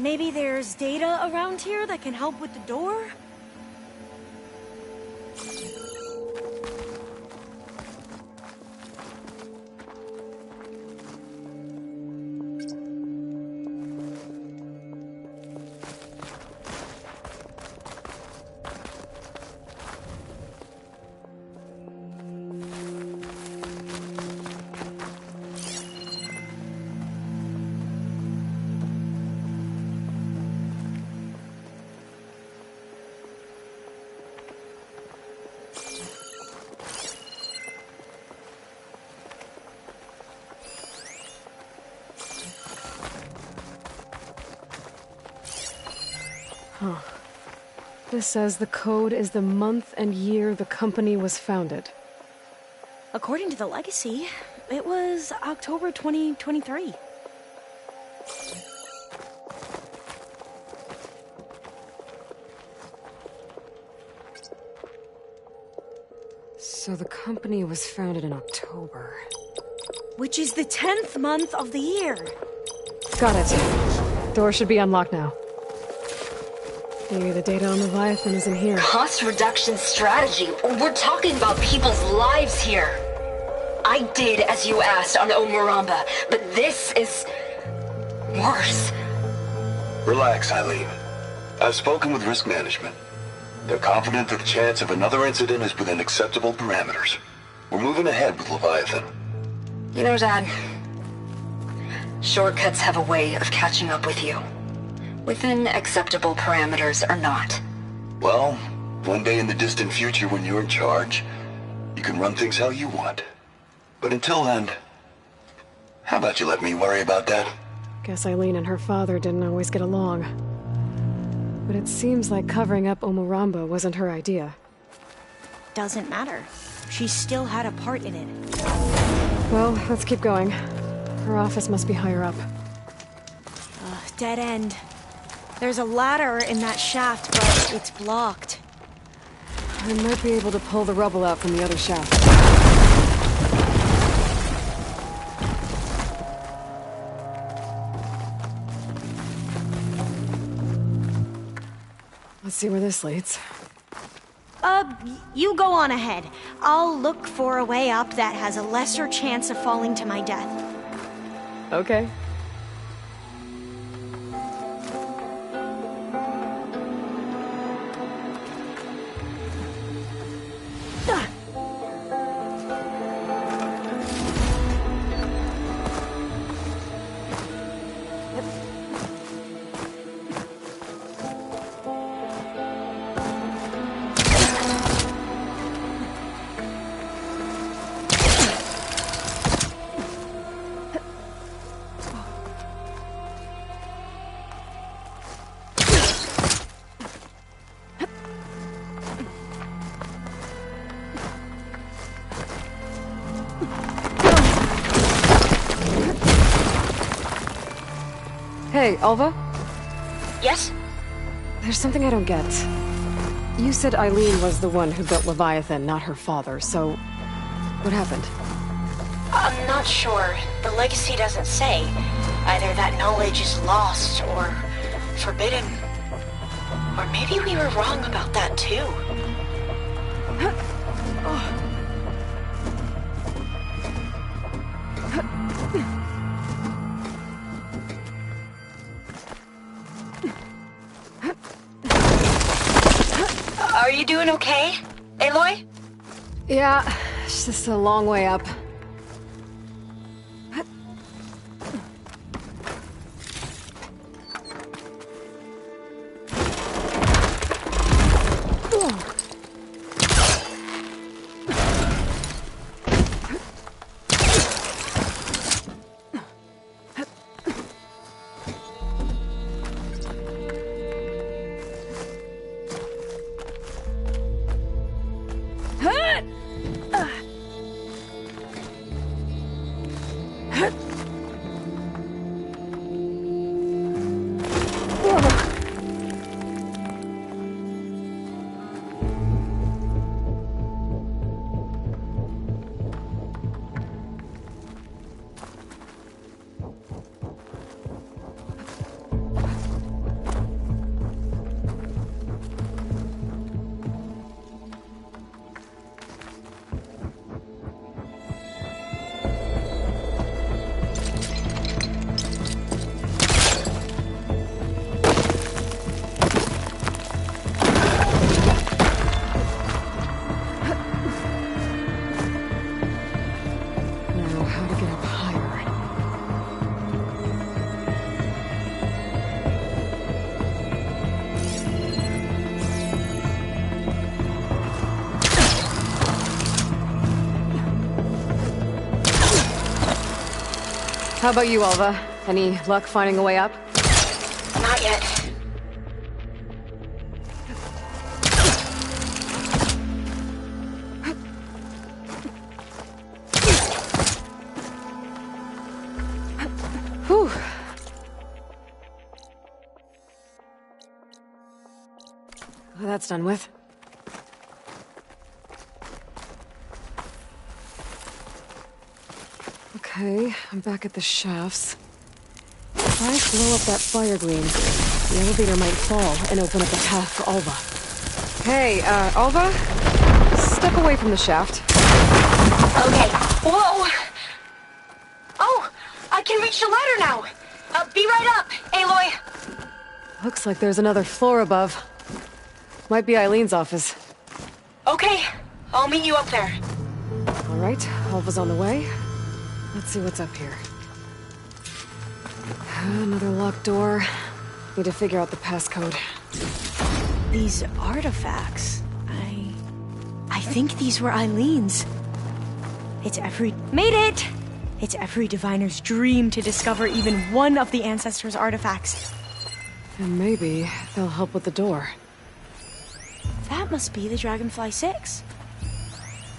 Maybe there's data around here that can help with the door? Huh. This says the code is the month and year the company was founded. According to the legacy, it was October 2023. So the company was founded in October. Which is the 10th month of the year. Got it. Door should be unlocked now. Maybe the data on Leviathan is in here. Cost reduction strategy. We're talking about people's lives here. I did as you asked on Omuramba, but this is worse. Relax, Eileen. I've spoken with risk management. They're confident that the chance of another incident is within acceptable parameters. We're moving ahead with Leviathan. You know, Dad, shortcuts have a way of catching up with you. Within acceptable parameters or not. Well, one day in the distant future when you're in charge, you can run things how you want. But until then, how about you let me worry about that? Guess Eileen and her father didn't always get along. But it seems like covering up Omuramba wasn't her idea. Doesn't matter. She still had a part in it. Well, let's keep going. Her office must be higher up. Dead end. There's a ladder in that shaft, but it's blocked. I might be able to pull the rubble out from the other shaft. Let's see where this leads. You go on ahead. I'll look for a way up that has a lesser chance of falling to my death. Okay. Hey, Alva? Yes? There's something I don't get. You said Eileen was the one who built Leviathan, not her father, so... what happened? I'm not sure. The legacy doesn't say. Either that knowledge is lost or forbidden. Or maybe we were wrong about that too. Are you doing okay, Aloy? Yeah, it's just a long way up. How about you, Alva? Any luck finding a way up? Not yet. Whew. Well, that's done with. Okay, I'm back at the shafts. If I blow up that fire gleam, the elevator might fall and open up a path for Alva. Hey, Alva? Step away from the shaft. Okay. Whoa! Oh! I can reach the ladder now! Be right up, Aloy! Looks like there's another floor above. Might be Eileen's office. Okay, I'll meet you up there. All right, Alva's on the way. Let's see what's up here. Another locked door. Need to figure out the passcode. These artifacts... I think these were Eileen's. Made it! It's every diviner's dream to discover even one of the ancestors' artifacts. And maybe they'll help with the door. That must be the Dragonfly 6.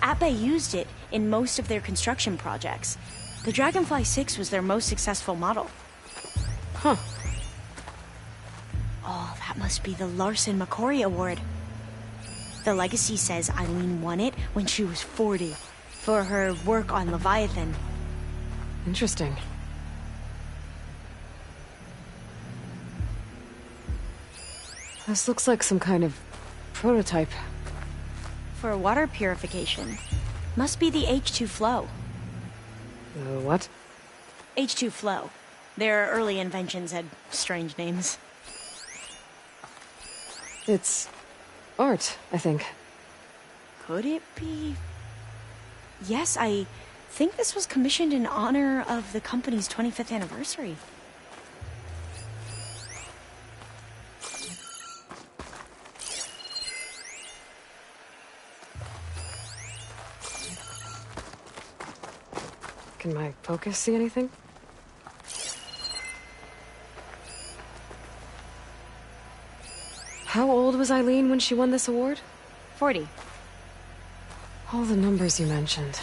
Ape used it in most of their construction projects. The Dragonfly 6 was their most successful model. Huh. Oh, that must be the Larson McCory Award. The legacy says Eileen won it when she was 40 for her work on Leviathan. Interesting. This looks like some kind of prototype. For water purification. Must be the H2 flow. What? H2 flow. Their early inventions had strange names. It's art, I think. Could it be? Yes, I think this was commissioned in honor of the company's 25th anniversary. Can my focus see anything? How old was Eileen when she won this award? 40. All the numbers you mentioned.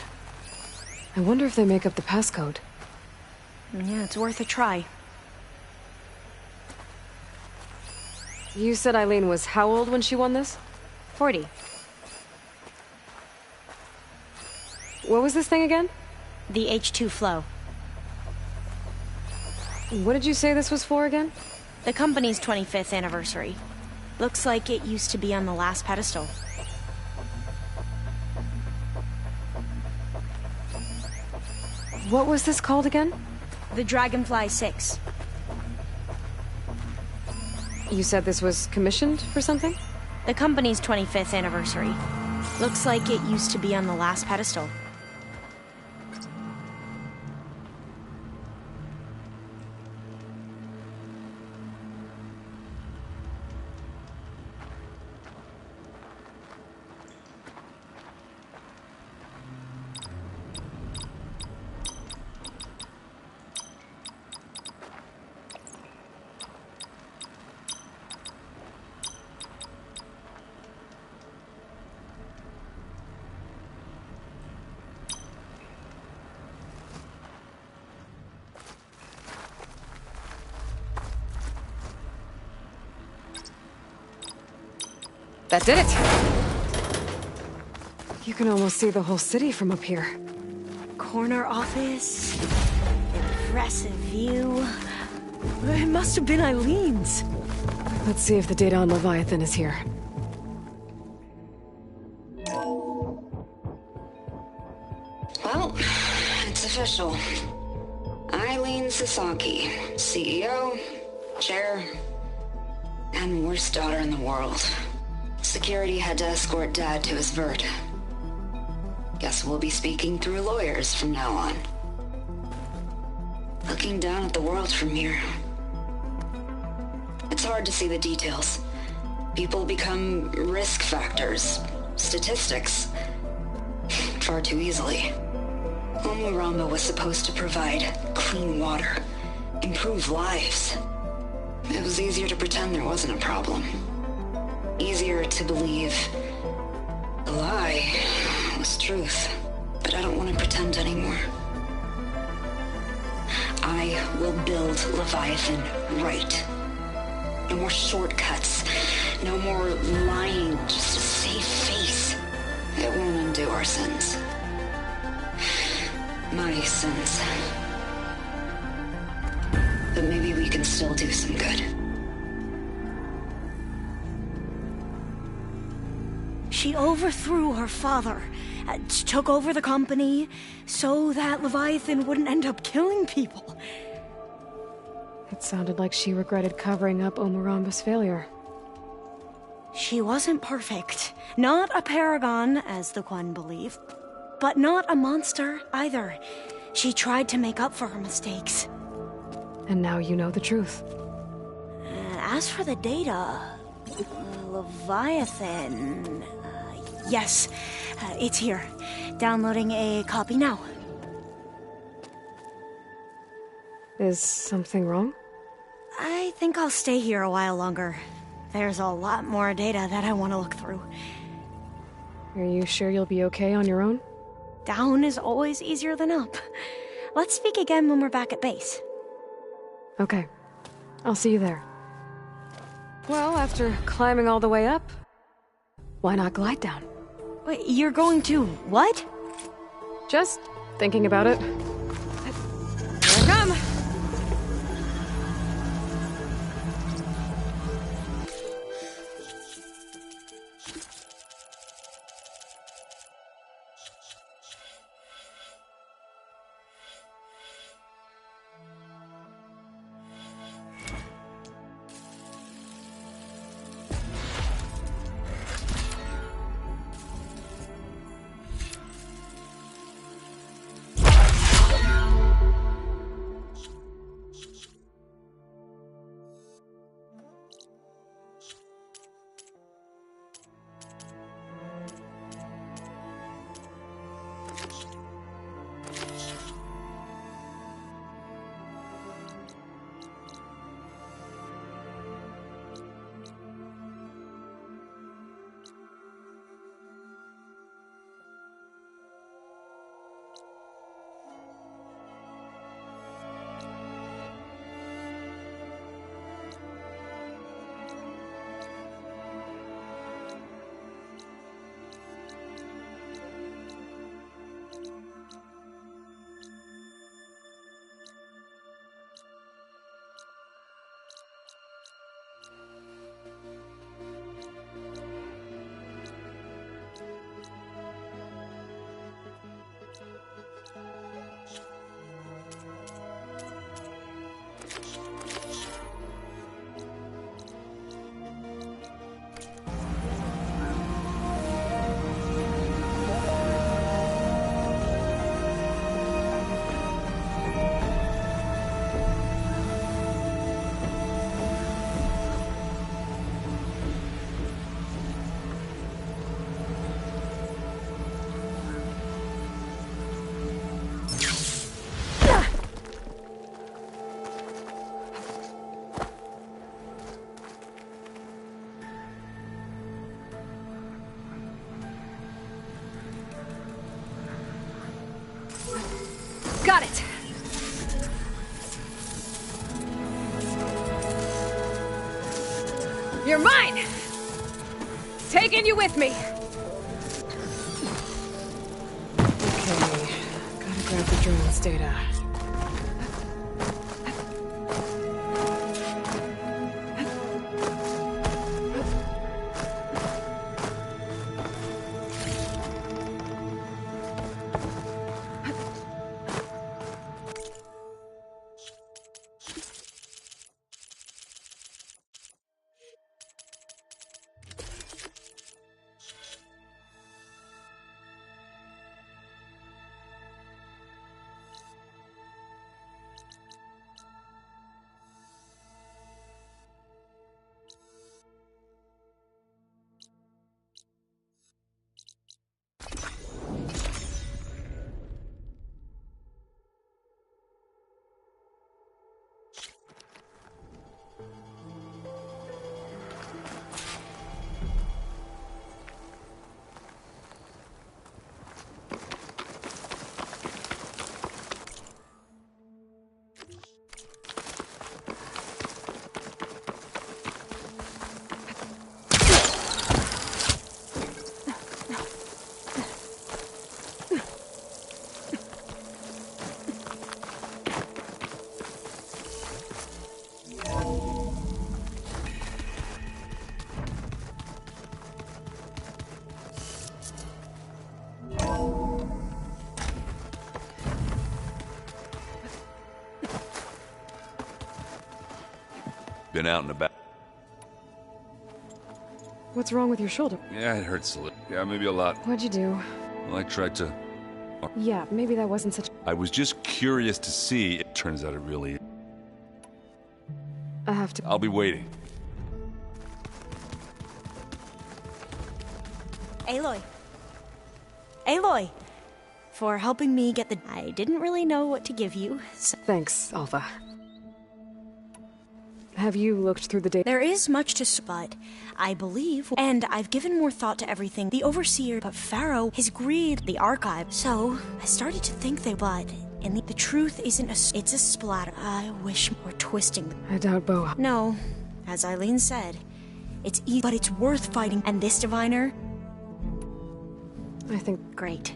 I wonder if they make up the passcode. Yeah, it's worth a try. You said Eileen was how old when she won this? 40. What was this thing again? The H2 flow. What did you say this was for again? The company's 25th anniversary. Looks like it used to be on the last pedestal. What was this called again? The Dragonfly 6. You said this was commissioned for something? The company's 25th anniversary. Looks like it used to be on the last pedestal. That did it! You can almost see the whole city from up here. Corner office. Impressive view. It must have been Eileen's. Let's see if the data on Leviathan is here. Well, it's official. Eileen Sasaki, CEO, chair, and worst daughter in the world. Security had to escort Dad to his vert. Guess we'll be speaking through lawyers from now on. Looking down at the world from here. It's hard to see the details. People become risk factors, statistics, far too easily. Omuramba was supposed to provide clean water, improve lives. It was easier to pretend there wasn't a problem. Easier to believe the lie was truth. But I don't want to pretend anymore. I will build Leviathan right. No more shortcuts. No more lying just to save face. It won't undo our sins. My sins. But maybe we can still do some good. She overthrew her father, took over the company, so that Leviathan wouldn't end up killing people. It sounded like she regretted covering up Omuramba's failure. She wasn't perfect. Not a paragon, as the Quan believe, but not a monster either. She tried to make up for her mistakes. And now you know the truth. As for the data, Leviathan... yes, it's here. Downloading a copy now. Is something wrong? I think I'll stay here a while longer. There's a lot more data that I want to look through. Are you sure you'll be okay on your own? Down is always easier than up. Let's speak again when we're back at base. Okay. I'll see you there. Well, after climbing all the way up, why not glide down? Wait, you're going to what? Just thinking about it. Here I come! Got it! You're mine! Taking you with me! Okay, gotta grab the drone's data. Been out and about. What's wrong with your shoulder? Yeah, it hurts a little. Yeah, maybe a lot. What'd you do? Well, I tried to... Yeah, maybe that wasn't such... I was just curious to see. It turns out it really... I have to... I'll be waiting. Aloy. Aloy! For helping me get the... I didn't really know what to give you, so... Thanks, Alva. Have you looked through the data? There is much to... but I believe... And I've given more thought to everything. The Overseer, but Pharaoh, his greed, the Archive. So, I started to think they... But... And the truth isn't a... It's a splatter. I wish we're twisting... I doubt Boa. No. As Eileen said, it's easy, but it's worth fighting. And this diviner... I think... Great.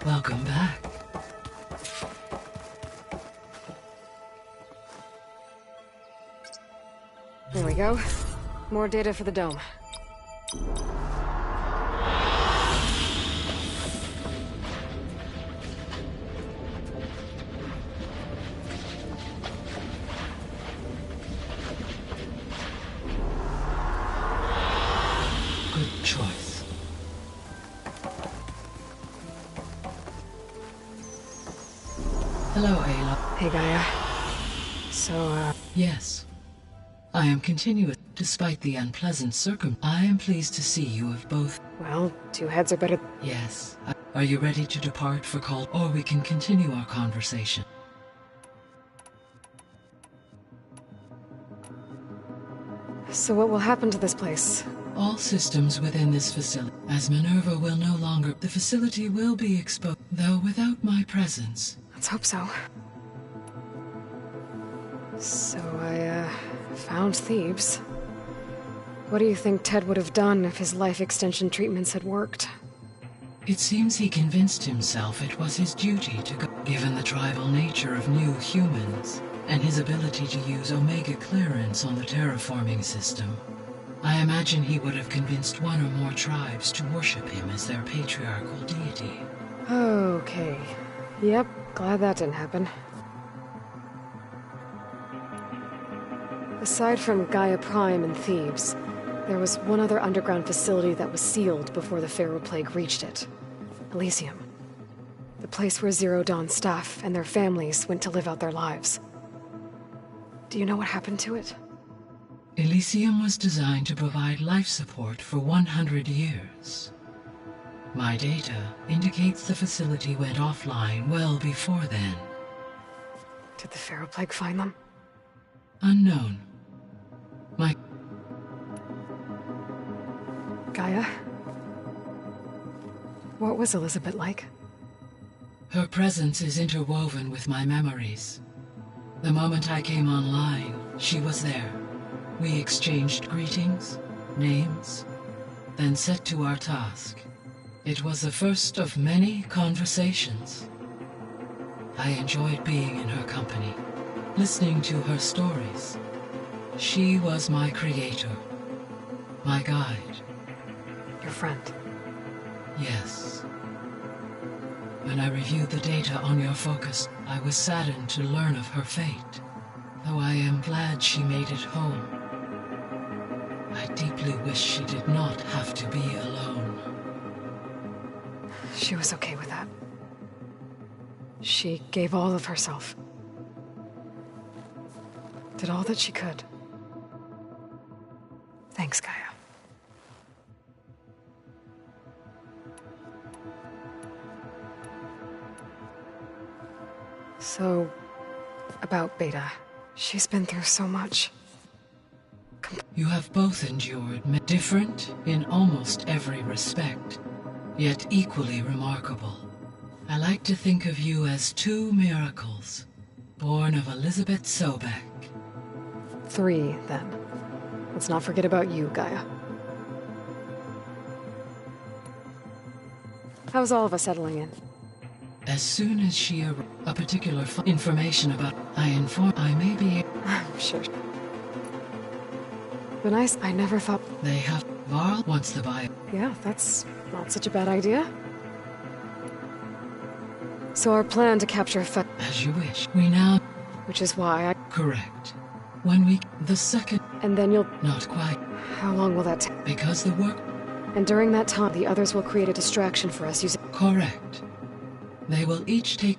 Welcome back. There we go. More data for the dome. Good choice. Hello, Ayla. Hey, Gaia. So, Yes. I am continuous. Despite the unpleasant I am pleased to see you have both... well, two heads are better... Yes. Are you ready to depart for call? Or we can continue our conversation. So what will happen to this place? All systems within this facility, as Minerva will no longer... The facility will be exposed, though without my presence. Let's hope so. So I, found Thebes. What do you think Ted would have done if his life extension treatments had worked? It seems he convinced himself it was his duty to go, given the tribal nature of new humans, and his ability to use Omega clearance on the terraforming system. I imagine he would have convinced one or more tribes to worship him as their patriarchal deity. Okay. Yep, glad that didn't happen. Aside from Gaia Prime and Thebes, there was one other underground facility that was sealed before the Pharaoh Plague reached it. Elysium. The place where Zero Dawn staff and their families went to live out their lives. Do you know what happened to it? Elysium was designed to provide life support for 100 years. My data indicates the facility went offline well before then. Did the Pharaoh Plague find them? Unknown. My... Gaia? What was Elizabeth like? Her presence is interwoven with my memories. The moment I came online, she was there. We exchanged greetings, names, then set to our task. It was the first of many conversations. I enjoyed being in her company, listening to her stories. She was my creator, my guide. Your friend. Yes. When I reviewed the data on your focus, I was saddened to learn of her fate, though I am glad she made it home. I deeply wish she did not have to be alone. She was okay with that. She gave all of herself. Did all that she could. Thanks, Gaia. So, about Beta. She's been through so much. You have both endured different in almost every respect, yet equally remarkable. I like to think of you as two miracles, born of Elizabeth Sobek. 3, then. Let's not forget about you, Gaia. How's all of us settling in? As soon as she a particular information about I may be. I'm sure. But I never thought... They have... Varl wants to buy it. Yeah, that's not such a bad idea. So our plan to capture As you wish. We now... Which is why I... Correct. When we... The second... And then you'll... Not quite. How long will that take? Because the work... And during that time, the others will create a distraction for us using... Correct. They will each take...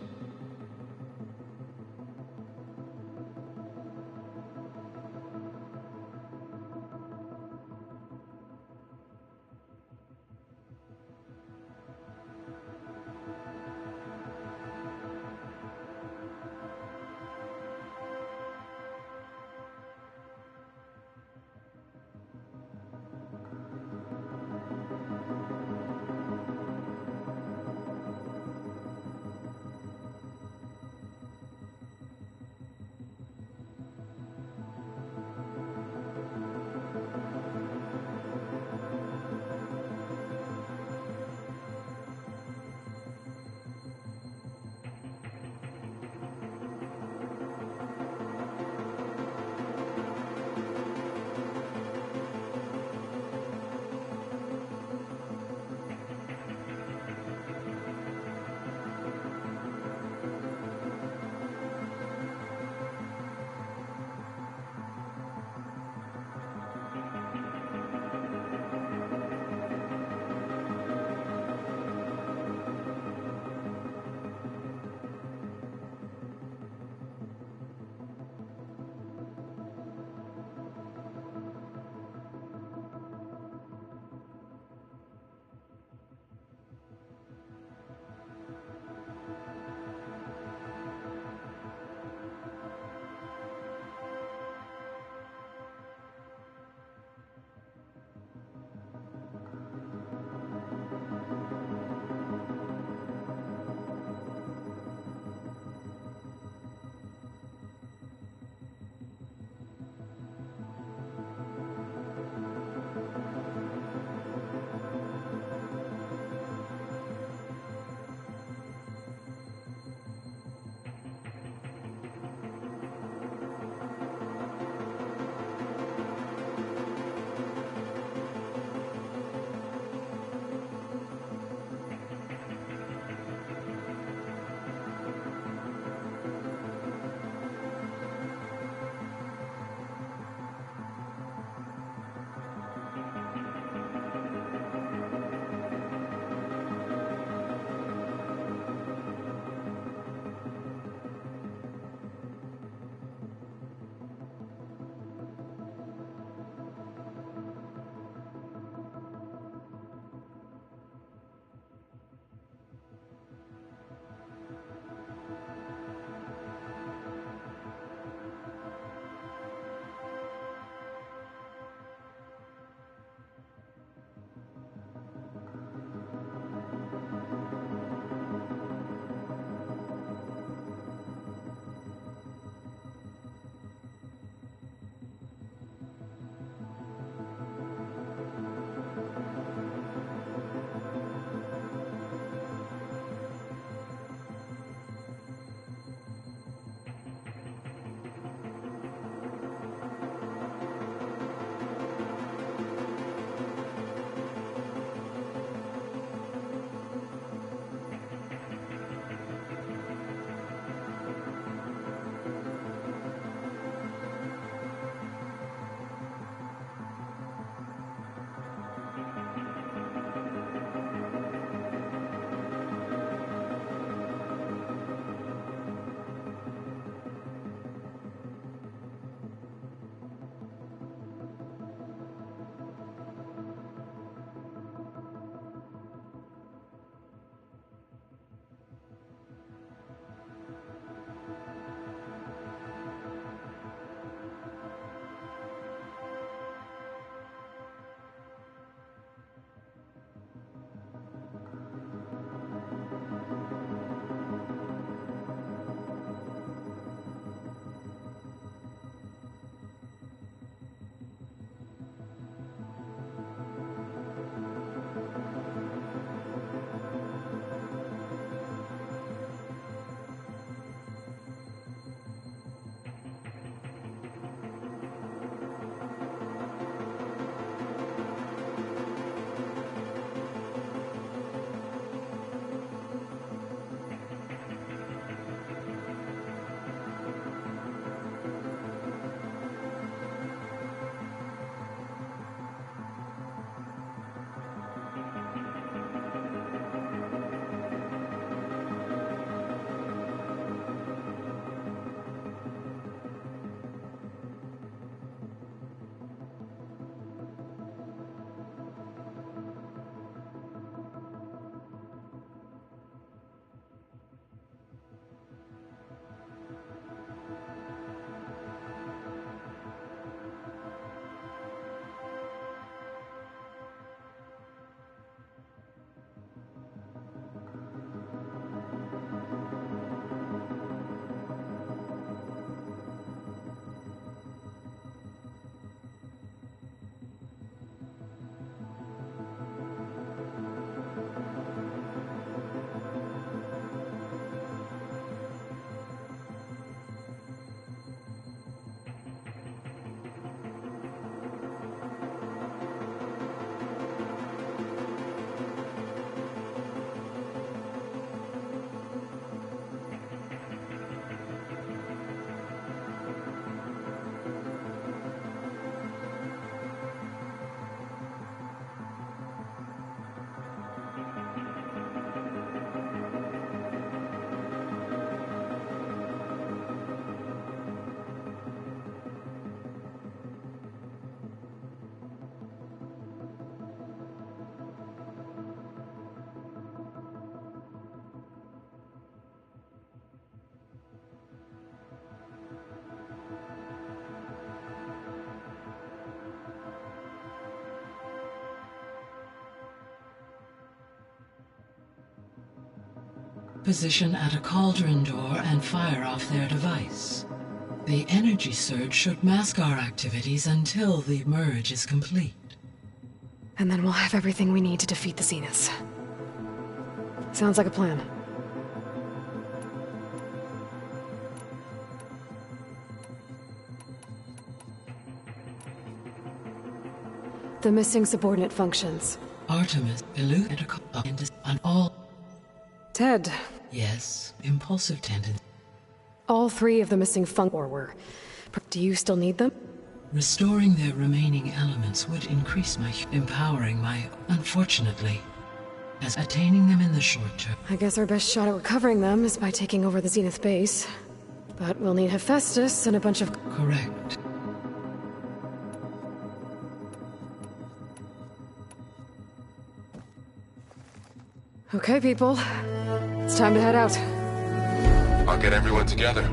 Position at a cauldron door and fire off their device. The energy surge should mask our activities until the merge is complete. And then we'll have everything we need to defeat the Zeniths. Sounds like a plan. The missing subordinate functions. Artemis, elude, on all. Ted. Yes, impulsive tendency. All 3 of the missing were. Do you still need them? Restoring their remaining elements would increase my empowering my, unfortunately, as attaining them in the short term. I guess our best shot at recovering them is by taking over the Zenith base. But we'll need Hephaestus and a bunch of... Correct. Okay, people. It's time to head out. I'll get everyone together.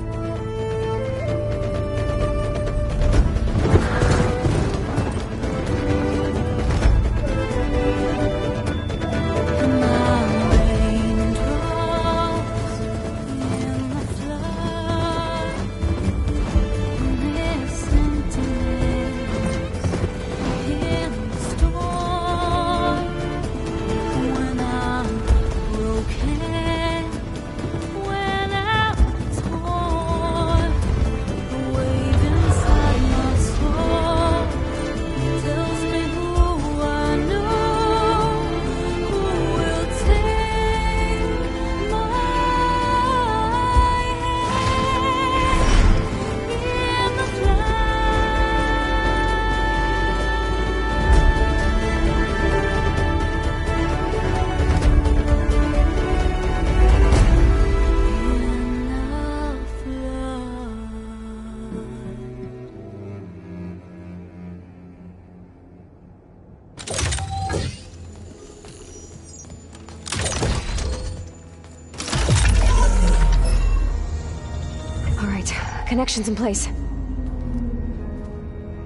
Connections in place.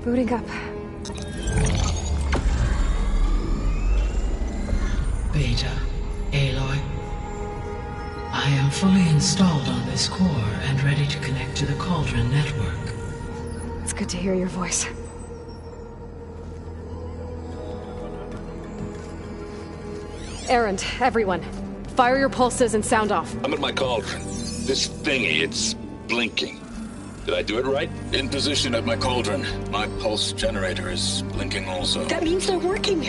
Booting up. Beta, Aloy. I am fully installed on this core and ready to connect to the Cauldron network. It's good to hear your voice. Errand, everyone. Fire your pulses and sound off. I'm at my cauldron. This thingy, it's blinking. Did I do it right? In position at my cauldron. My pulse generator is blinking also. That means they're working.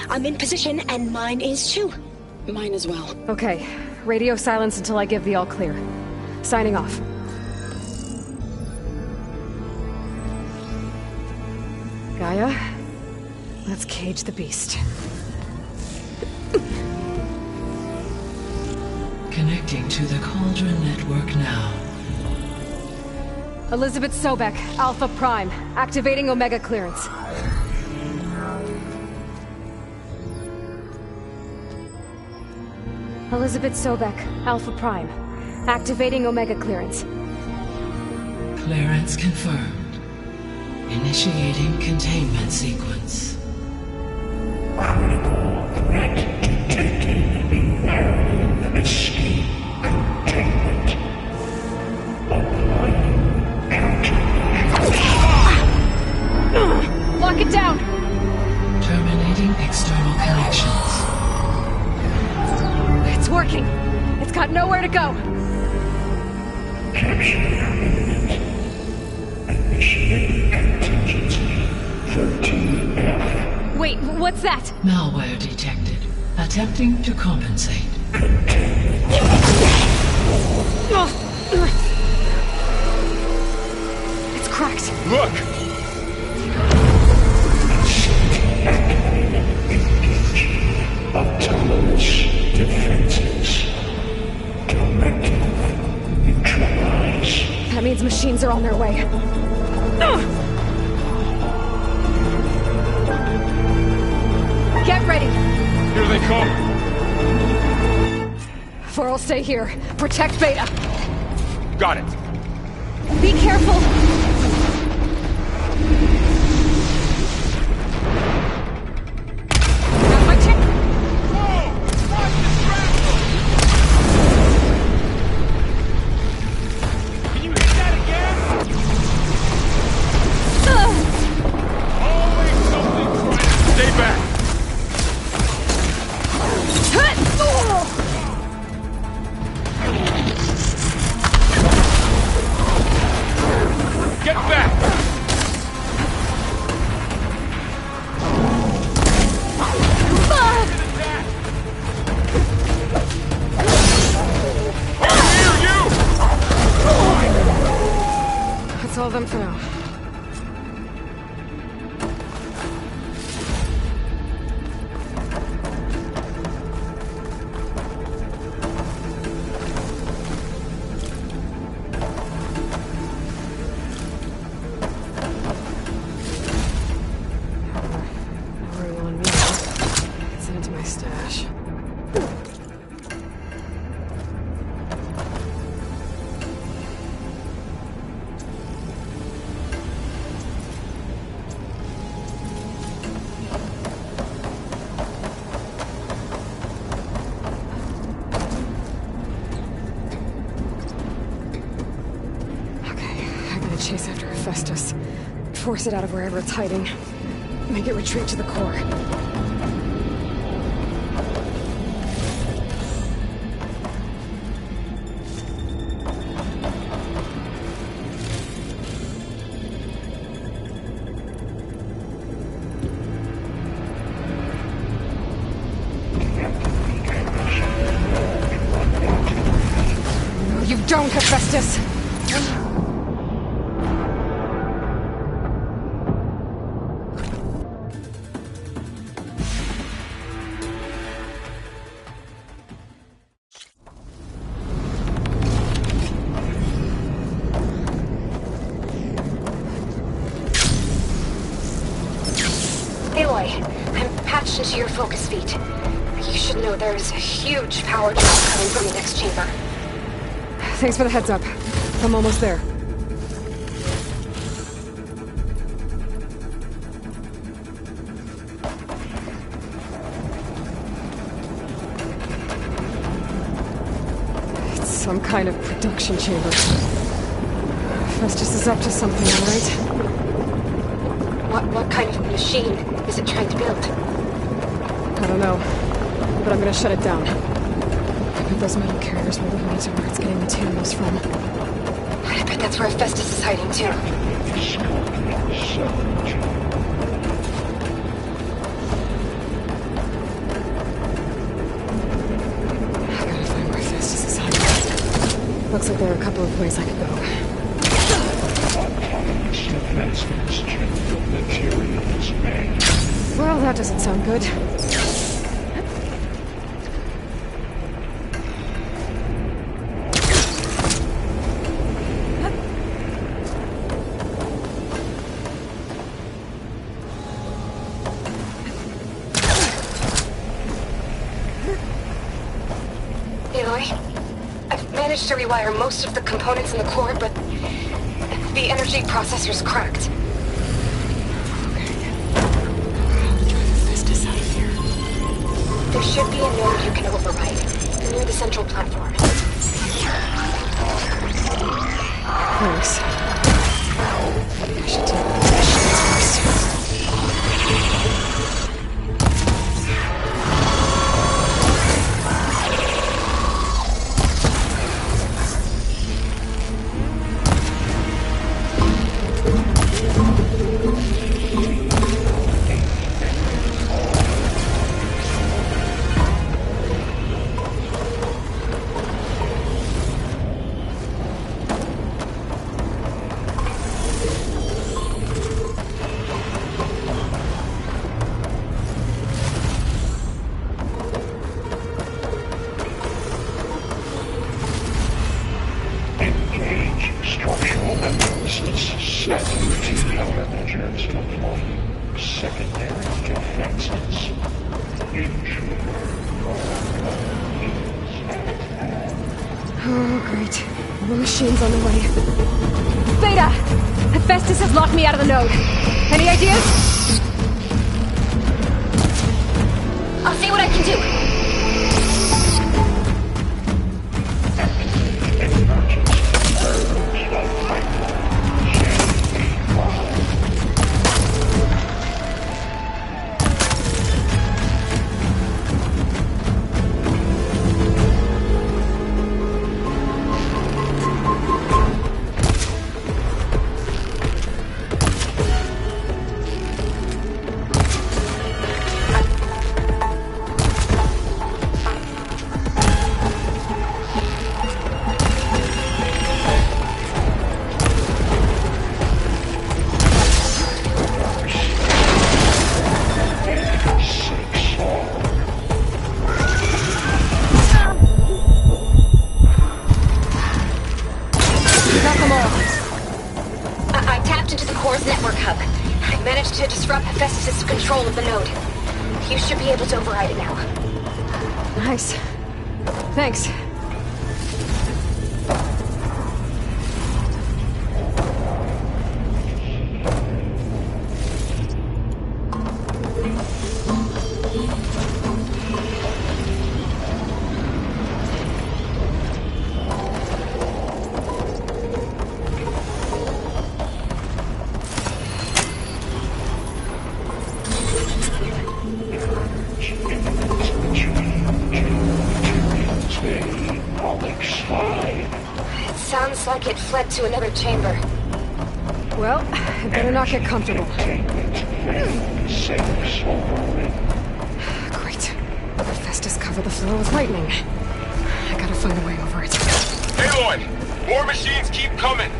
I'm in position, and mine is too. Mine as well. Okay. Radio silence until I give the all clear. Signing off. Gaia, let's cage the beast. Connecting to the Cauldron network now. Elizabeth Sobek, Alpha Prime, activating Omega clearance. Elizabeth Sobek, Alpha Prime, activating Omega clearance. Clearance confirmed. Initiating containment sequence. Critical threat detected. Escape containment. Applying Lock it down! Terminating external connections. It's working. It's got nowhere to go. capture imminent. Initiate contingency 13F. Wait, what's that? Malware detected. Attempting to compensate. It's cracked. Look! Engage. Autonomous defenses. Directive. Neutralize. That means machines are on their way. Get ready! Here they come! For'll stay here. Protect Beta. Got it! Be careful! Got my chick! Whoa! Watch all of them for now. Chase after Hephaestus. Force it out of wherever it's hiding. Make it retreat to the core. No, you don't, Hephaestus! Into your focus feed. You should know there is a huge power drop coming from the next chamber. Thanks for the heads up. I'm almost there. It's some kind of production chamber. Festus is up to something, all right? What kind of machine is it trying to build? I don't know, but I'm gonna shut it down. I bet those metal carriers will lead me to where it's getting materials from. I bet that's where Hephaestus is hiding too. I gotta find where Hephaestus is hiding. Looks like there are a couple of ways I could go. Well, that doesn't sound good. I've managed to rewire most of the components in the core, but the energy processor's cracked. There should be a node you can override, near the central platform. Thanks. I should take the machines first. Oh, great. More machines on the way. Beta! Hephaestus has locked me out of the node. Any ideas? I'll see what I can do. core's network hub. I managed to disrupt Hephaestus' control of the node. You should be able to override it now. Nice. Thanks. Sounds like it fled to another chamber. Well, I better not get comfortable. Great. Hephaestus covered the floor with lightning. I gotta find a way over it. Aloy! More machines keep coming!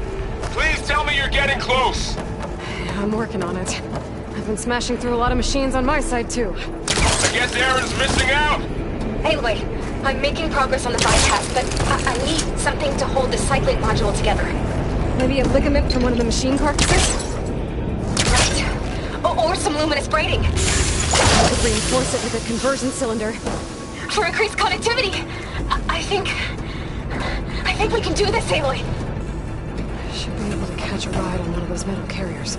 Please tell me you're getting close! Yeah, I'm working on it. I've been smashing through a lot of machines on my side, too. I guess Aaron's missing out! Aloy, I'm making progress on the bypass, but I need something to hold the cycling module together. Maybe a ligament from one of the machine carcasses? Right. Or some luminous braiding. I could reinforce it with a conversion cylinder. For increased connectivity! I think we can do this, Aloy. Should be able to catch a ride on one of those metal carriers.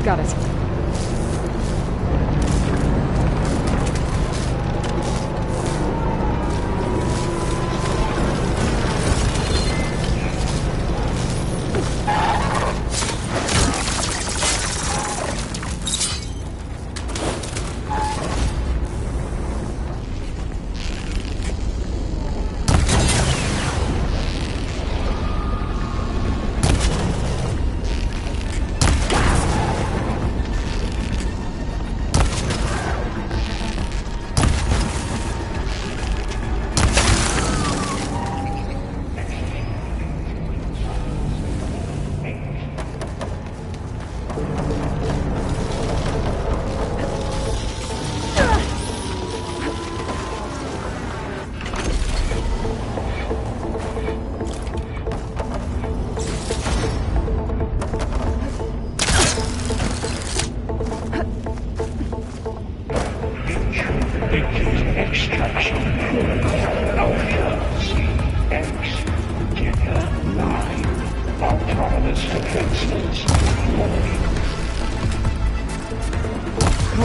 Got it.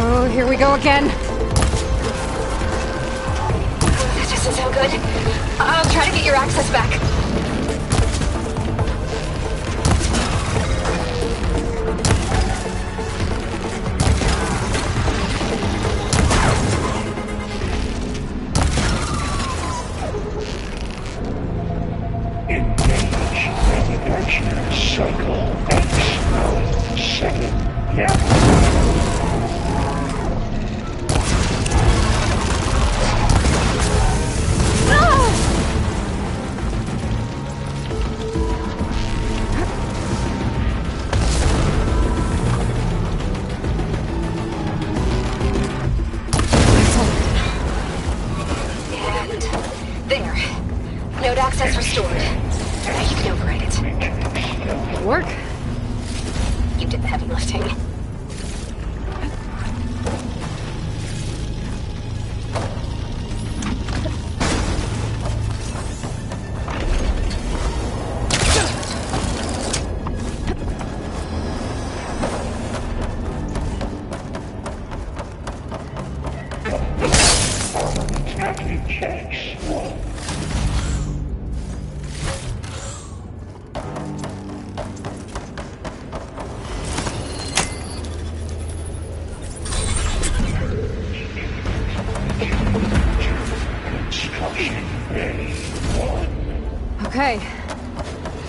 Oh, here we go again. That doesn't sound good. I'll try to get your access back. Access restored. Now you can override it. Work? You did the heavy lifting. Okay.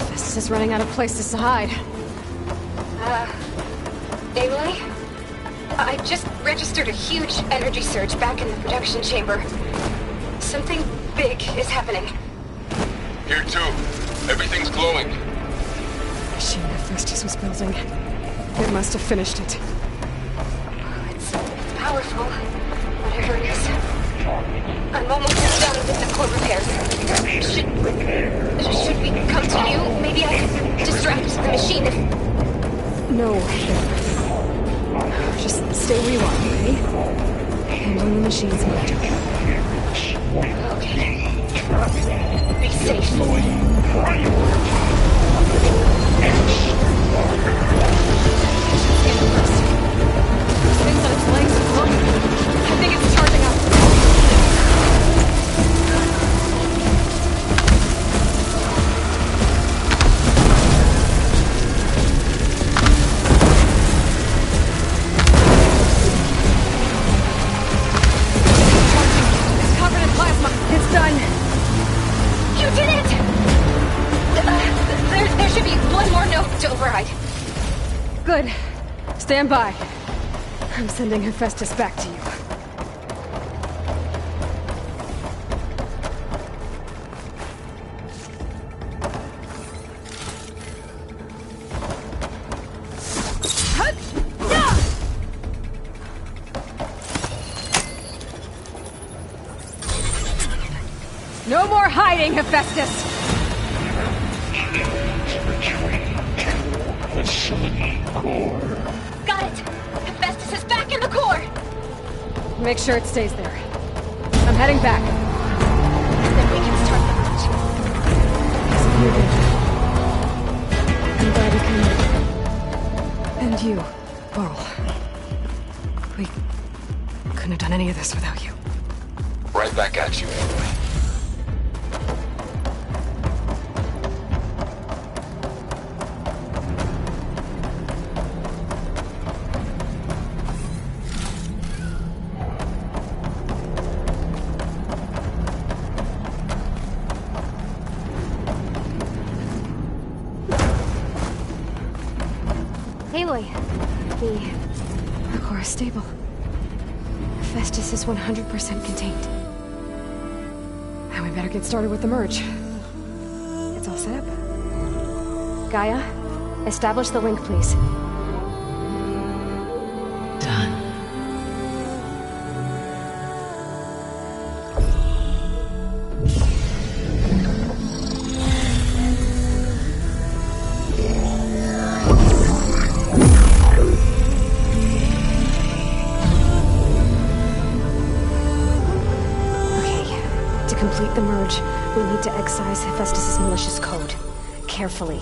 Festus is running out of places to hide. Aloy? I just registered a huge energy surge back in the production chamber. Something big is happening. Here too. Everything's glowing. The machine that Festus was building. It must have finished it. It's powerful, whatever it is. I'm almost done with the core repairs. Should we come to you? Maybe I could distract the machine if... No. Just stay where you are, okay? Handling the machine's magic. Okay. Be safe. Things on its legs are glowing. I think it's charging up. It's covered in plasma. It's done. You did it! There should be one more node to override. Good. Stand by. I'm sending Hephaestus back to you. No more hiding, Hephaestus! Facility core. Got it! Hephaestus is back in the core! Make sure it stays there. I'm heading back. Then we can start the march. I'm glad you came. And you, Varl. We couldn't have done any of this without you. Right back at you, Aloy. Aloy, the core is stable. Festus is 100% contained. Now we better get started with the merge. It's all set up. Gaia, establish the link, please. Done. To complete the merge, we need to excise Hephaestus' malicious code. Carefully.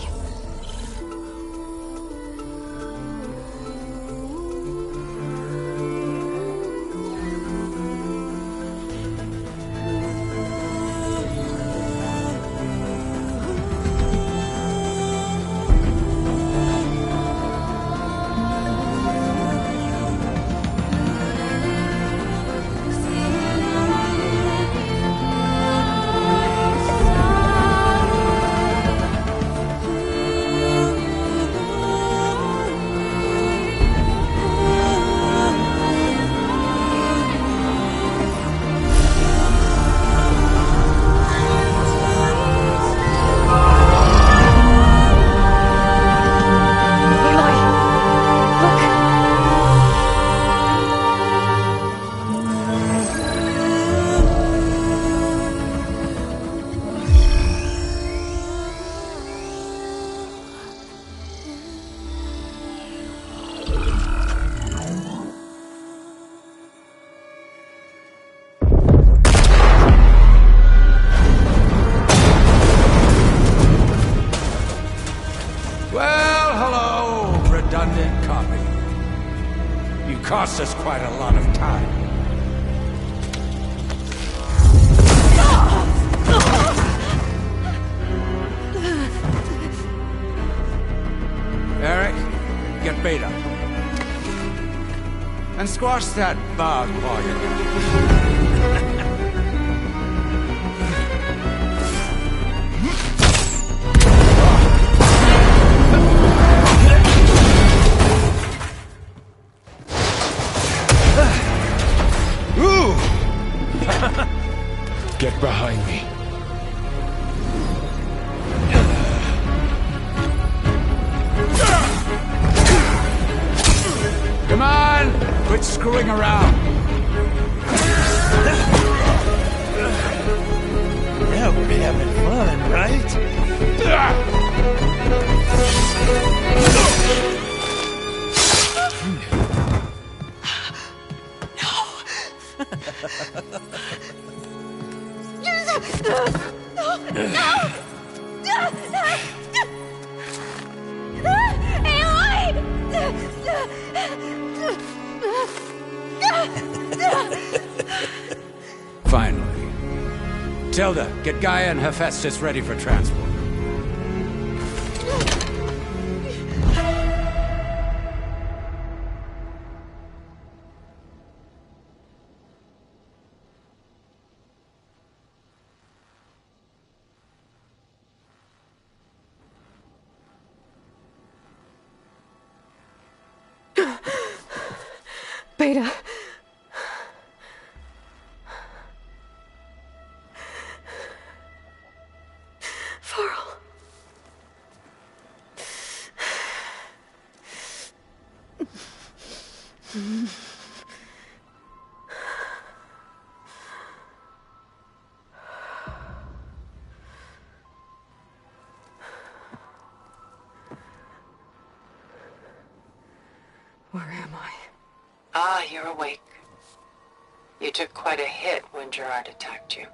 Cost us quite a lot of time. Eric, get Beta. And squash that bug while you're behind me. Come on! Quit screwing around! Now we're having fun, right? Finally. Tilda, get Gaia and Hephaestus ready for transport. Beta. Farrell. Where am I? Ah, you're awake. You took quite a hit when Gerard attacked you.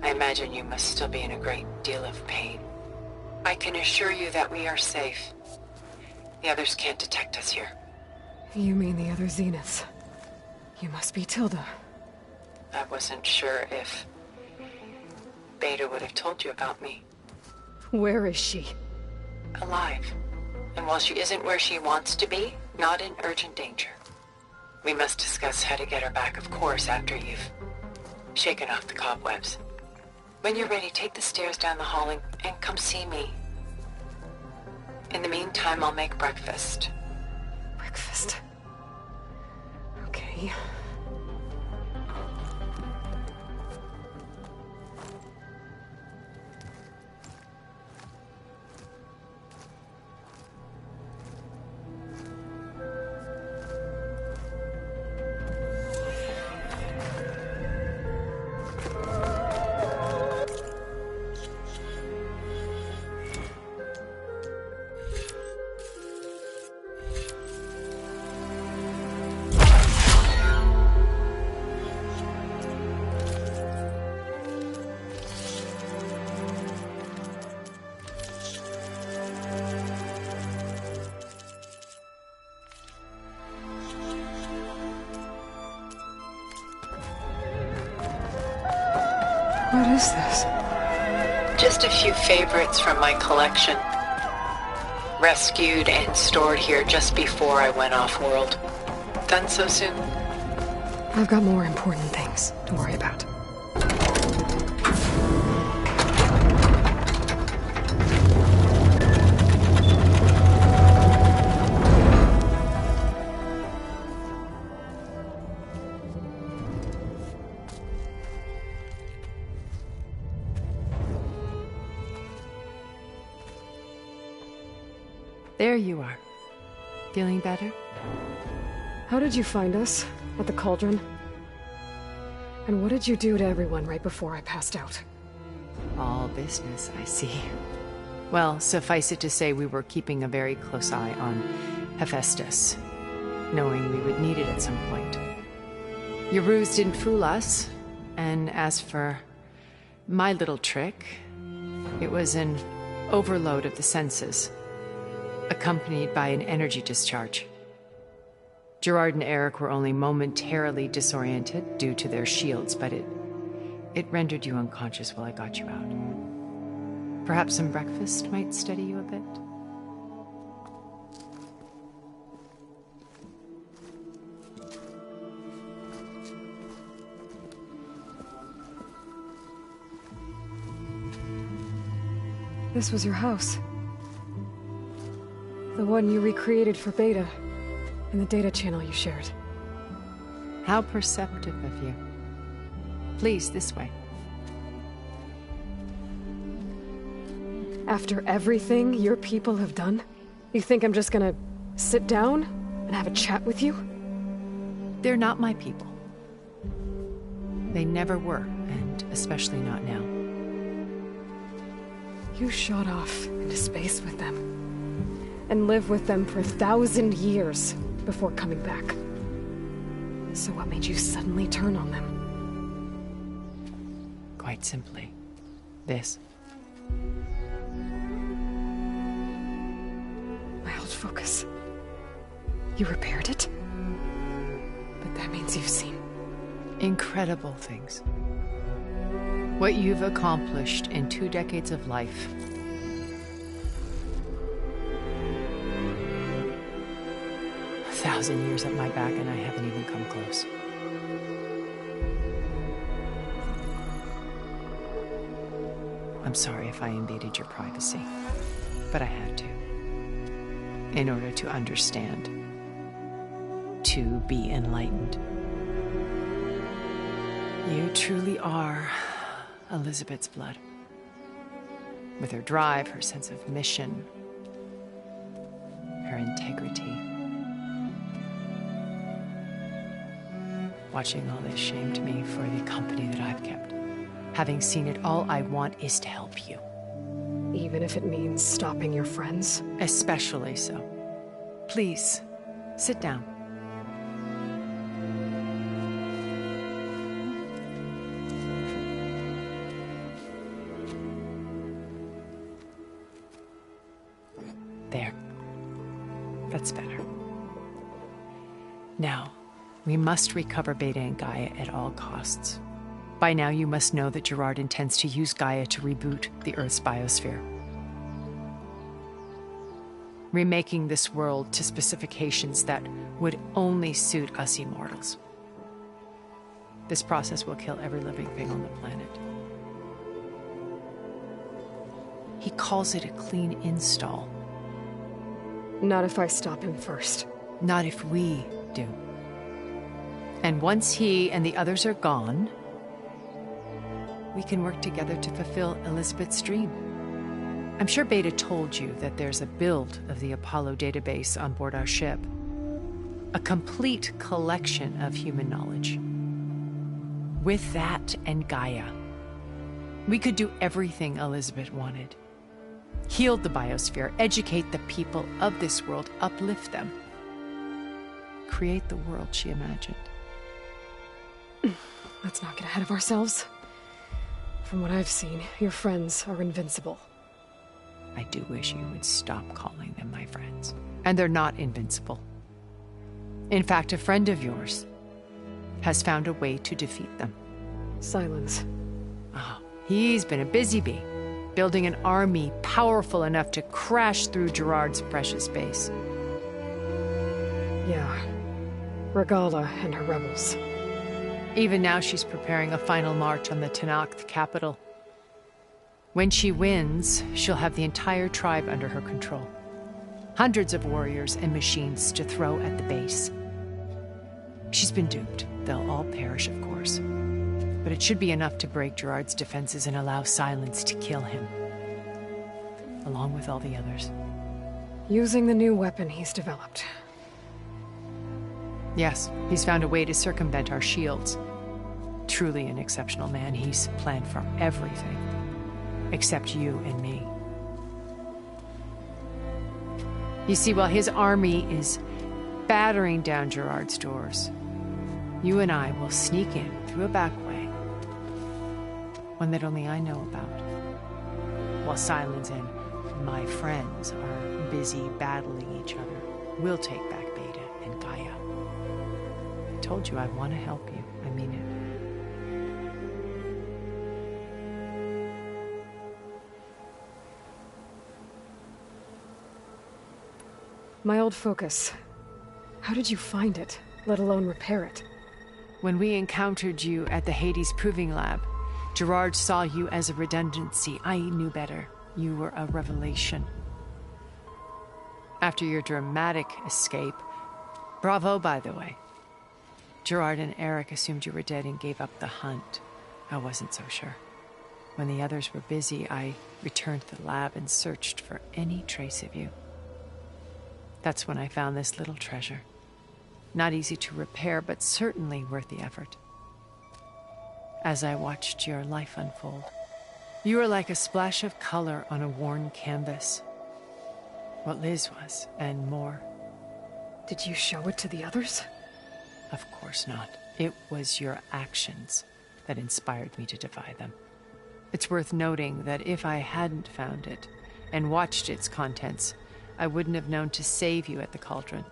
I imagine you must still be in a great deal of pain. I can assure you that we are safe. The others can't detect us here. You mean the other Zeniths? You must be Tilda. I wasn't sure if Beta would have told you about me. Where is she? Alive. And while she isn't where she wants to be, not in urgent danger. We must discuss how to get her back, of course, after you've shaken off the cobwebs. When you're ready, take the stairs down the hall and come see me. In the meantime, I'll make breakfast. Breakfast. Okay. What is this? Just a few favorites from my collection. Rescued and stored here just before I went off-world. Done so soon? I've got more important things to worry about. There you are. Feeling better? How did you find us? At the cauldron? And what did you do to everyone right before I passed out? All business, I see. Well, suffice it to say we were keeping a very close eye on Hephaestus, knowing we would need it at some point. Your ruse didn't fool us, and as for my little trick, it was an overload of the senses, accompanied by an energy discharge. Gerard and Eric were only momentarily disoriented due to their shields, but it rendered you unconscious while I got you out. Perhaps some breakfast might steady you a bit? This was your house. The one you recreated for Beta, in the data channel you shared. How perceptive of you. Please, this way. After everything your people have done, you think I'm just gonna sit down and have a chat with you? They're not my people. They never were, and especially not now. You shot off into space with them, and lived with them for 1,000 years before coming back. So what made you suddenly turn on them? Quite simply, this. My old focus. You repaired it? But that means you've seen... incredible things. What you've accomplished in 2 decades of life. A 1,000 years at my back and I haven't even come close. I'm sorry if I invaded your privacy, but I had to. In order to understand. To be enlightened. You truly are Elizabeth's blood. With her drive, her sense of mission, her integrity. Watching all this shamed me for the company that I've kept. Having seen it, all I want is to help you. Even if it means stopping your friends? Especially so. Please, sit down. There. That's better. Now, we must recover Beta and Gaia at all costs. By now, you must know that Gerard intends to use Gaia to reboot the Earth's biosphere. Remaking this world to specifications that would only suit us immortals. This process will kill every living thing on the planet. He calls it a clean install. Not if I stop him first. Not if we do. And once he and the others are gone, we can work together to fulfill Elizabeth's dream. I'm sure Beta told you that there's a build of the Apollo database on board our ship. A complete collection of human knowledge. With that and Gaia, we could do everything Elizabeth wanted. Heal the biosphere, educate the people of this world, uplift them. Create the world she imagined. Let's not get ahead of ourselves. From what I've seen, your friends are invincible. I do wish you would stop calling them my friends. And they're not invincible. In fact, a friend of yours has found a way to defeat them. Silence. Oh, he's been a busy bee, building an army powerful enough to crash through Gerard's precious base. Yeah. Regala and her rebels. Even now she's preparing a final march on the Tenakth capital. When she wins, she'll have the entire tribe under her control. Hundreds of warriors and machines to throw at the base. She's been duped. They'll all perish, of course. But it should be enough to break Gerard's defenses and allow Silence to kill him. Along with all the others. Using the new weapon he's developed. Yes, he's found a way to circumvent our shields. Truly an exceptional man. He's planned for everything. Except you and me. You see, while his army is battering down Gerard's doors, you and I will sneak in through a back way. One that only I know about. While Silence and my friends are busy battling each other, we'll take back Beta and Gaia. I told you I want to help you. I mean it. My old focus. How did you find it, let alone repair it? When we encountered you at the Hades Proving Lab, Gerard saw you as a redundancy. I knew better. You were a revelation. After your dramatic escape, bravo, by the way, Gerard and Eric assumed you were dead and gave up the hunt. I wasn't so sure. When the others were busy, I returned to the lab and searched for any trace of you. That's when I found this little treasure. Not easy to repair, but certainly worth the effort. As I watched your life unfold, you were like a splash of color on a worn canvas. What Liz was, and more. Did you show it to the others? Of course not. It was your actions that inspired me to defy them. It's worth noting that if I hadn't found it and watched its contents, I wouldn't have known to save you at the cauldron.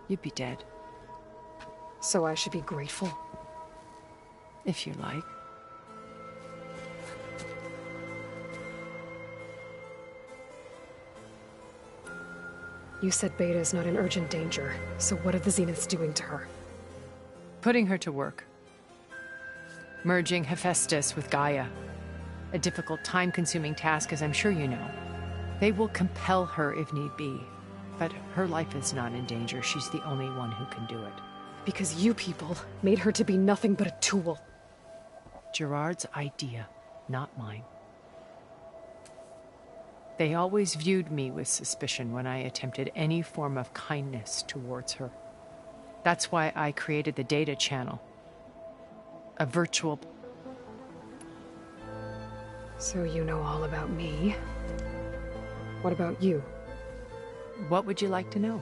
You'd be dead. So I should be grateful? If you like. You said Beta is not in urgent danger, so what are the Zeniths doing to her? Putting her to work. Merging Hephaestus with Gaia. A difficult, time-consuming task, as I'm sure you know. They will compel her if need be, but her life is not in danger. She's the only one who can do it. Because you people made her to be nothing but a tool. Gerard's idea, not mine. They always viewed me with suspicion when I attempted any form of kindness towards her. That's why I created the data channel. A virtual... So you know all about me. What about you? What would you like to know?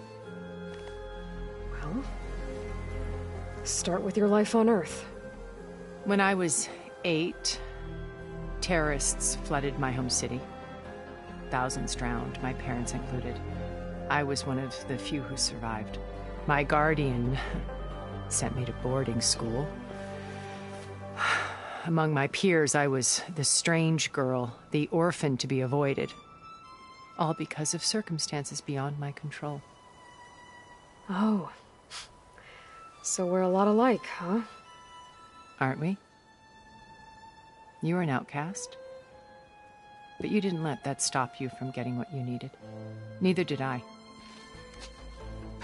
Well, start with your life on Earth. When I was 8, terrorists flooded my home city. Thousands drowned, my parents included. I was one of the few who survived. My guardian sent me to boarding school. Among my peers, I was the strange girl, the orphan to be avoided. All because of circumstances beyond my control. Oh. So we're a lot alike, huh? Aren't we? You were an outcast. But you didn't let that stop you from getting what you needed. Neither did I.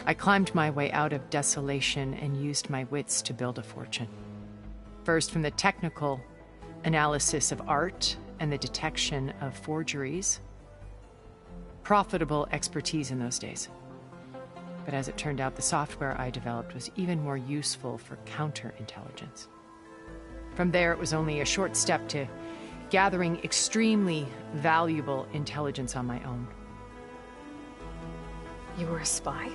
I climbed my way out of desolation and used my wits to build a fortune. First, from the technical analysis of art and the detection of forgeries. Profitable expertise in those days. But as it turned out, the software I developed was even more useful for counterintelligence. From there, it was only a short step to gathering extremely valuable intelligence on my own. You were a spy?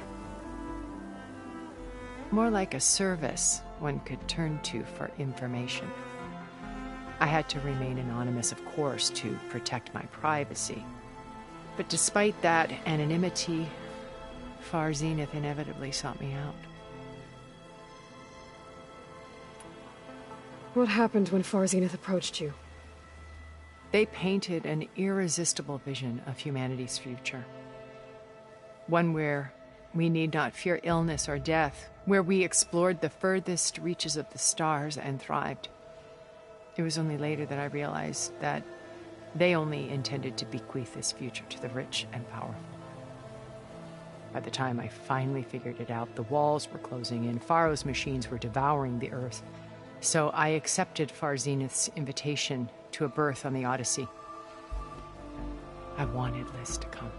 More like a service one could turn to for information. I had to remain anonymous, of course, to protect my privacy. But despite that anonymity, Far Zenith inevitably sought me out. What happened when Far Zenith approached you? They painted an irresistible vision of humanity's future. One where we need not fear illness or death, where we explored the furthest reaches of the stars and thrived. It was only later that I realized that they only intended to bequeath this future to the rich and powerful. By the time I finally figured it out, the walls were closing in, Pharaoh's machines were devouring the earth. So I accepted Far Zenith's invitation to a berth on the Odyssey. I wanted Liz to come,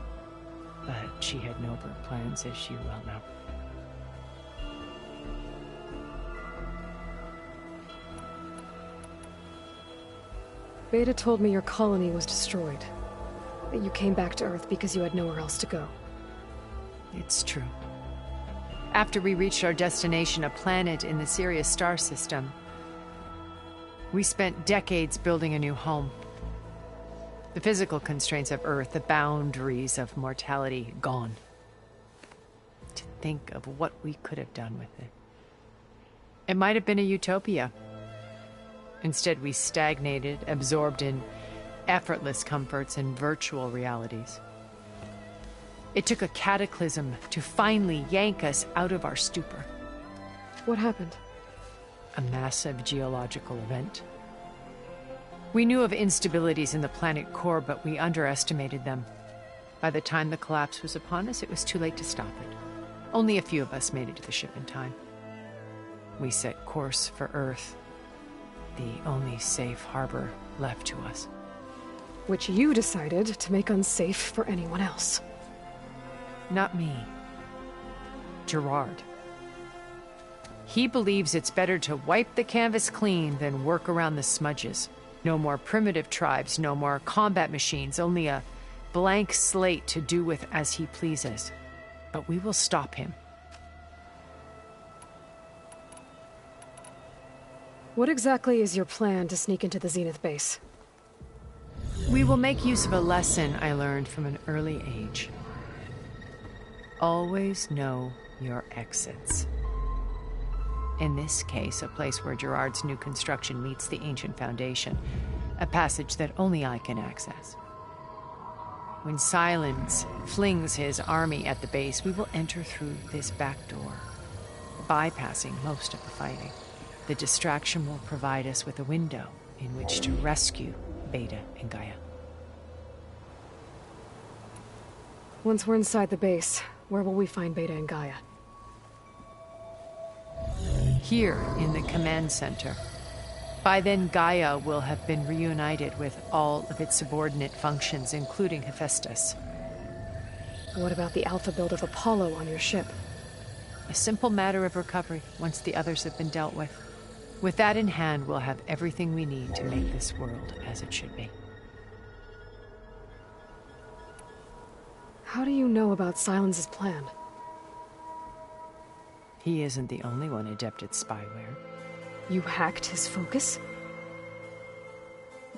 but she had nobler plans, as you well know. Beta told me your colony was destroyed. That you came back to Earth because you had nowhere else to go. It's true. After we reached our destination, a planet in the Sirius star system, we spent decades building a new home. The physical constraints of Earth, the boundaries of mortality, gone. To think of what we could have done with it. It might have been a utopia. Instead, we stagnated, absorbed in effortless comforts and virtual realities. It took a cataclysm to finally yank us out of our stupor. What happened? A massive geological event. We knew of instabilities in the planet core, but we underestimated them. By the time the collapse was upon us, it was too late to stop it. Only a few of us made it to the ship in time. We set course for Earth. the only safe harbor left to us. Which you decided to make unsafe for anyone else. Not me. Gerard. He believes it's better to wipe the canvas clean than work around the smudges. No more primitive tribes, no more combat machines, only a blank slate to do with as he pleases. But we will stop him. What exactly is your plan to sneak into the Zenith base? We will make use of a lesson I learned from an early age. Always know your exits. In this case, a place where Gerard's new construction meets the ancient foundation, a passage that only I can access. When Silence flings his army at the base, we will enter through this back door, bypassing most of the fighting. The distraction will provide us with a window in which to rescue Beta and Gaia. Once we're inside the base, where will we find Beta and Gaia? Here in the command center. By then, Gaia will have been reunited with all of its subordinate functions, including Hephaestus. What about the alpha build of Apollo on your ship? A simple matter of recovery once the others have been dealt with. With that in hand, we'll have everything we need to make this world as it should be. How do you know about Silence's plan? He isn't the only one adept at spyware. You hacked his focus?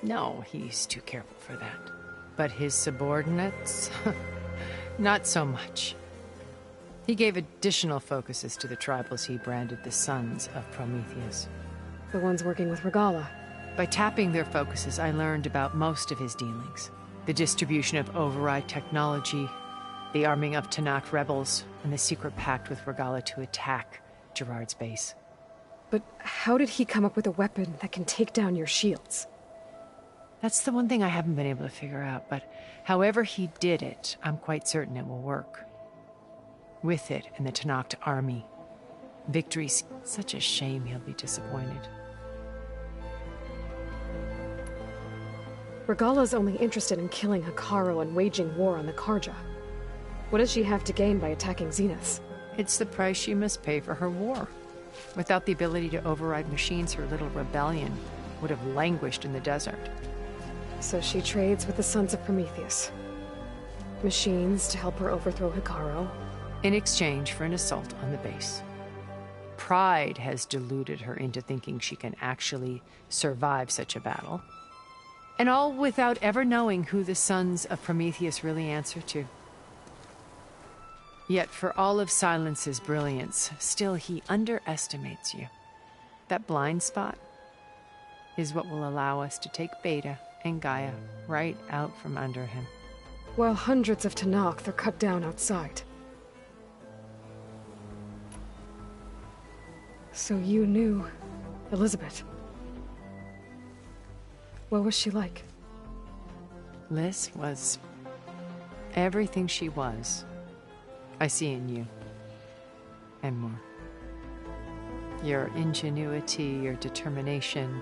No, he's too careful for that. But his subordinates? Not so much. He gave additional focuses to the tribals he branded the Sons of Prometheus. The ones working with Regala. By tapping their focuses, I learned about most of his dealings. The distribution of override technology, the arming of Tanakh rebels, and the secret pact with Regala to attack Gerard's base. But how did he come up with a weapon that can take down your shields? That's the one thing I haven't been able to figure out, but however he did it, I'm quite certain it will work. With it and the Tanakh army, victory's such a shame he'll be disappointed. Regala's only interested in killing Hekarro and waging war on the Karja. What does she have to gain by attacking Zeniths? It's the price she must pay for her war. Without the ability to override machines, her little rebellion would have languished in the desert. So she trades with the Sons of Prometheus. Machines to help her overthrow Hekarro. In exchange for an assault on the base. Pride has deluded her into thinking she can actually survive such a battle. And all without ever knowing who the Sons of Prometheus really answer to. Yet for all of Silence's brilliance, still he underestimates you. That blind spot is what will allow us to take Beta and Gaia right out from under him. While hundreds of Tanakh are cut down outside. So you knew Elizabeth. What was she like? Liz was everything she was. I see in you. And more. Your ingenuity, your determination,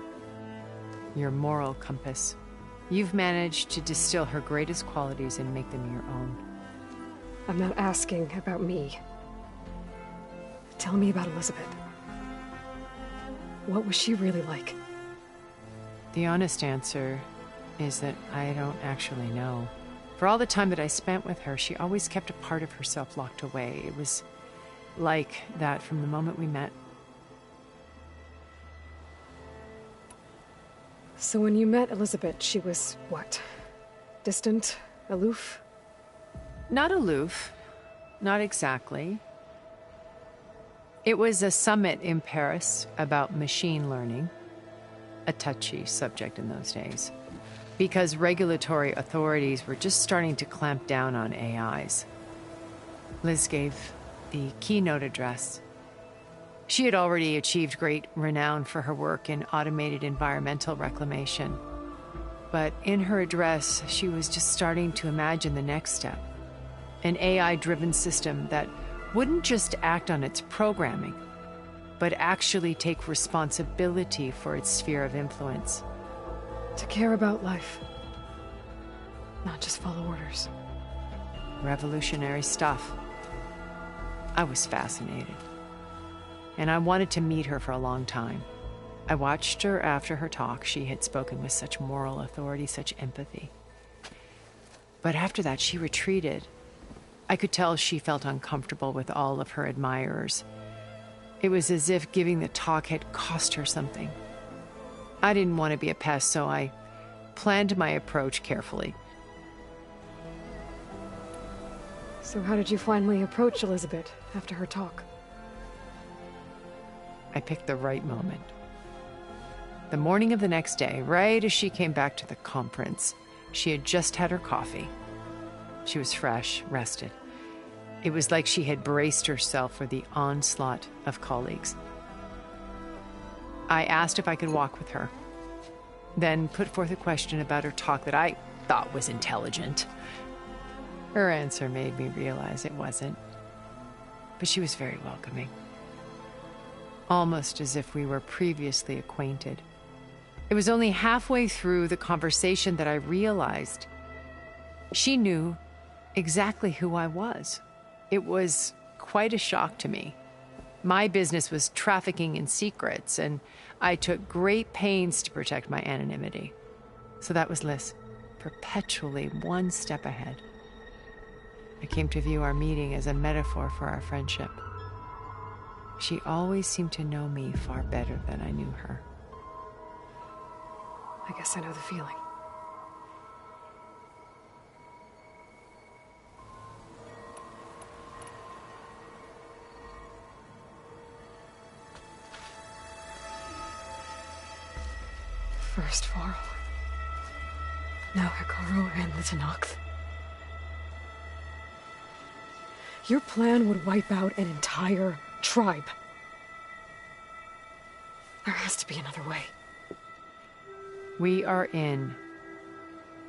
your moral compass. You've managed to distill her greatest qualities and make them your own. I'm not asking about me. Tell me about Elizabeth. What was she really like? The honest answer is that I don't actually know. For all the time that I spent with her, she always kept a part of herself locked away. It was like that from the moment we met. So when you met Elizabeth, she was what? Distant? Aloof? Not aloof. Not exactly. It was a summit in Paris about machine learning. A touchy subject in those days. Because regulatory authorities were just starting to clamp down on AIs. Liz gave the keynote address. She had already achieved great renown for her work in automated environmental reclamation. But in her address, she was just starting to imagine the next step. An AI-driven system that wouldn't just act on its programming, but actually take responsibility for its sphere of influence. To care about life. Not just follow orders. Revolutionary stuff. I was fascinated. And I wanted to meet her for a long time. I watched her after her talk. She had spoken with such moral authority, such empathy. But after that, she retreated. I could tell she felt uncomfortable with all of her admirers. It was as if giving the talk had cost her something. I didn't want to be a pest, so I planned my approach carefully. So how did you finally approach Elizabeth after her talk? I picked the right moment. The morning of the next day, right as she came back to the conference, she had just had her coffee. She was fresh, rested. It was like she had braced herself for the onslaught of colleagues. I asked if I could walk with her, then put forth a question about her talk that I thought was intelligent. Her answer made me realize it wasn't, but she was very welcoming. Almost as if we were previously acquainted. It was only halfway through the conversation that I realized she knew exactly who I was. It was quite a shock to me. My business was trafficking in secrets, and I took great pains to protect my anonymity. So that was Liz, perpetually one step ahead. I came to view our meeting as a metaphor for our friendship. She always seemed to know me far better than I knew her. I guess I know the feeling. First Varl. Now Hikaru and the Tenakth. Your plan would wipe out an entire tribe. There has to be another way. We are in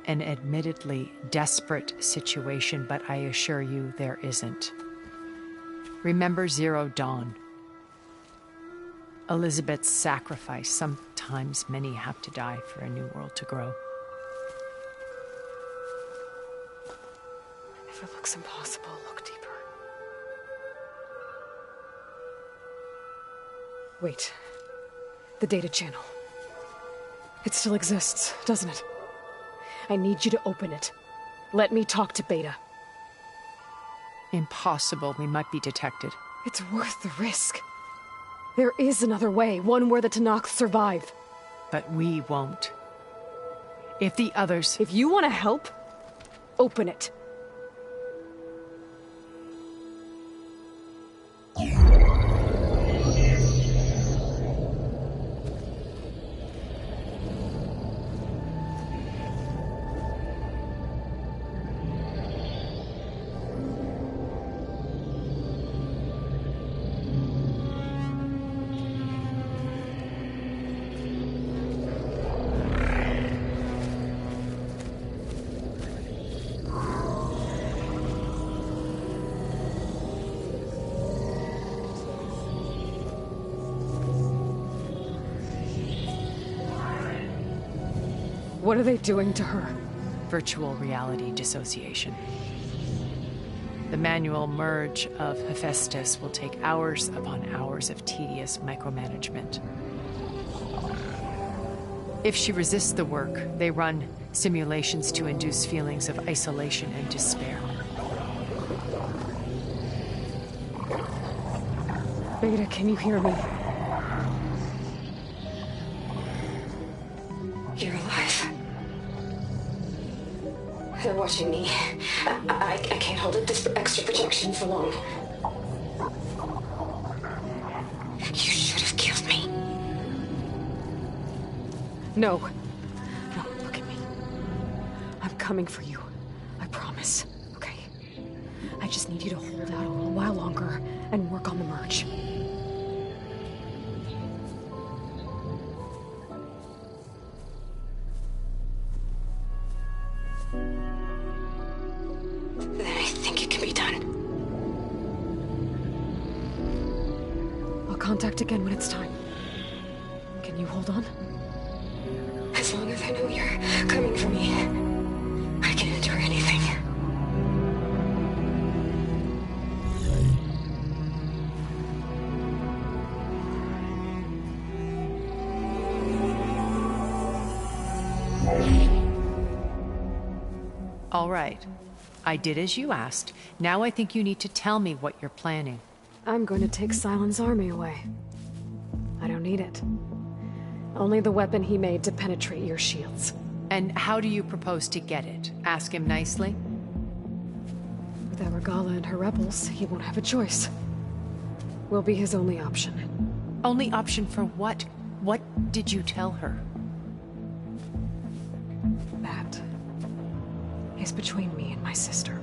an admittedly desperate situation, but I assure you there isn't. Remember Zero Dawn. Elizabeth's sacrifice. Sometimes many have to die for a new world to grow. If it looks impossible, look deeper. Wait. The data channel. It still exists, doesn't it? I need you to open it. Let me talk to Beta. Impossible. We might be detected. It's worth the risk. There is another way, one where the Tenakth survive. But we won't. If the others... If you want to help, open it. What are they doing to her? Virtual reality dissociation. The manual merge of Hephaestus will take hours upon hours of tedious micromanagement. If she resists the work, they run simulations to induce feelings of isolation and despair. Beta, can you hear me? You're alive. They're watching me. I can't hold up this extra protection for long. You should have killed me. No. No, look at me. I'm coming for you. I promise. Okay? I just need you to hold out a little while longer and work on the merge. contact again when it's time. Can you hold on? As long as I know you're coming for me, I can endure anything. All right. I did as you asked. Now I think you need to tell me what you're planning. I'm going to take Silent's army away. I don't need it. Only the weapon he made to penetrate your shields. And how do you propose to get it? Ask him nicely? With Regala and her rebels, he won't have a choice. We'll be his only option. Only option for what? What did you tell her? That is between me and my sister.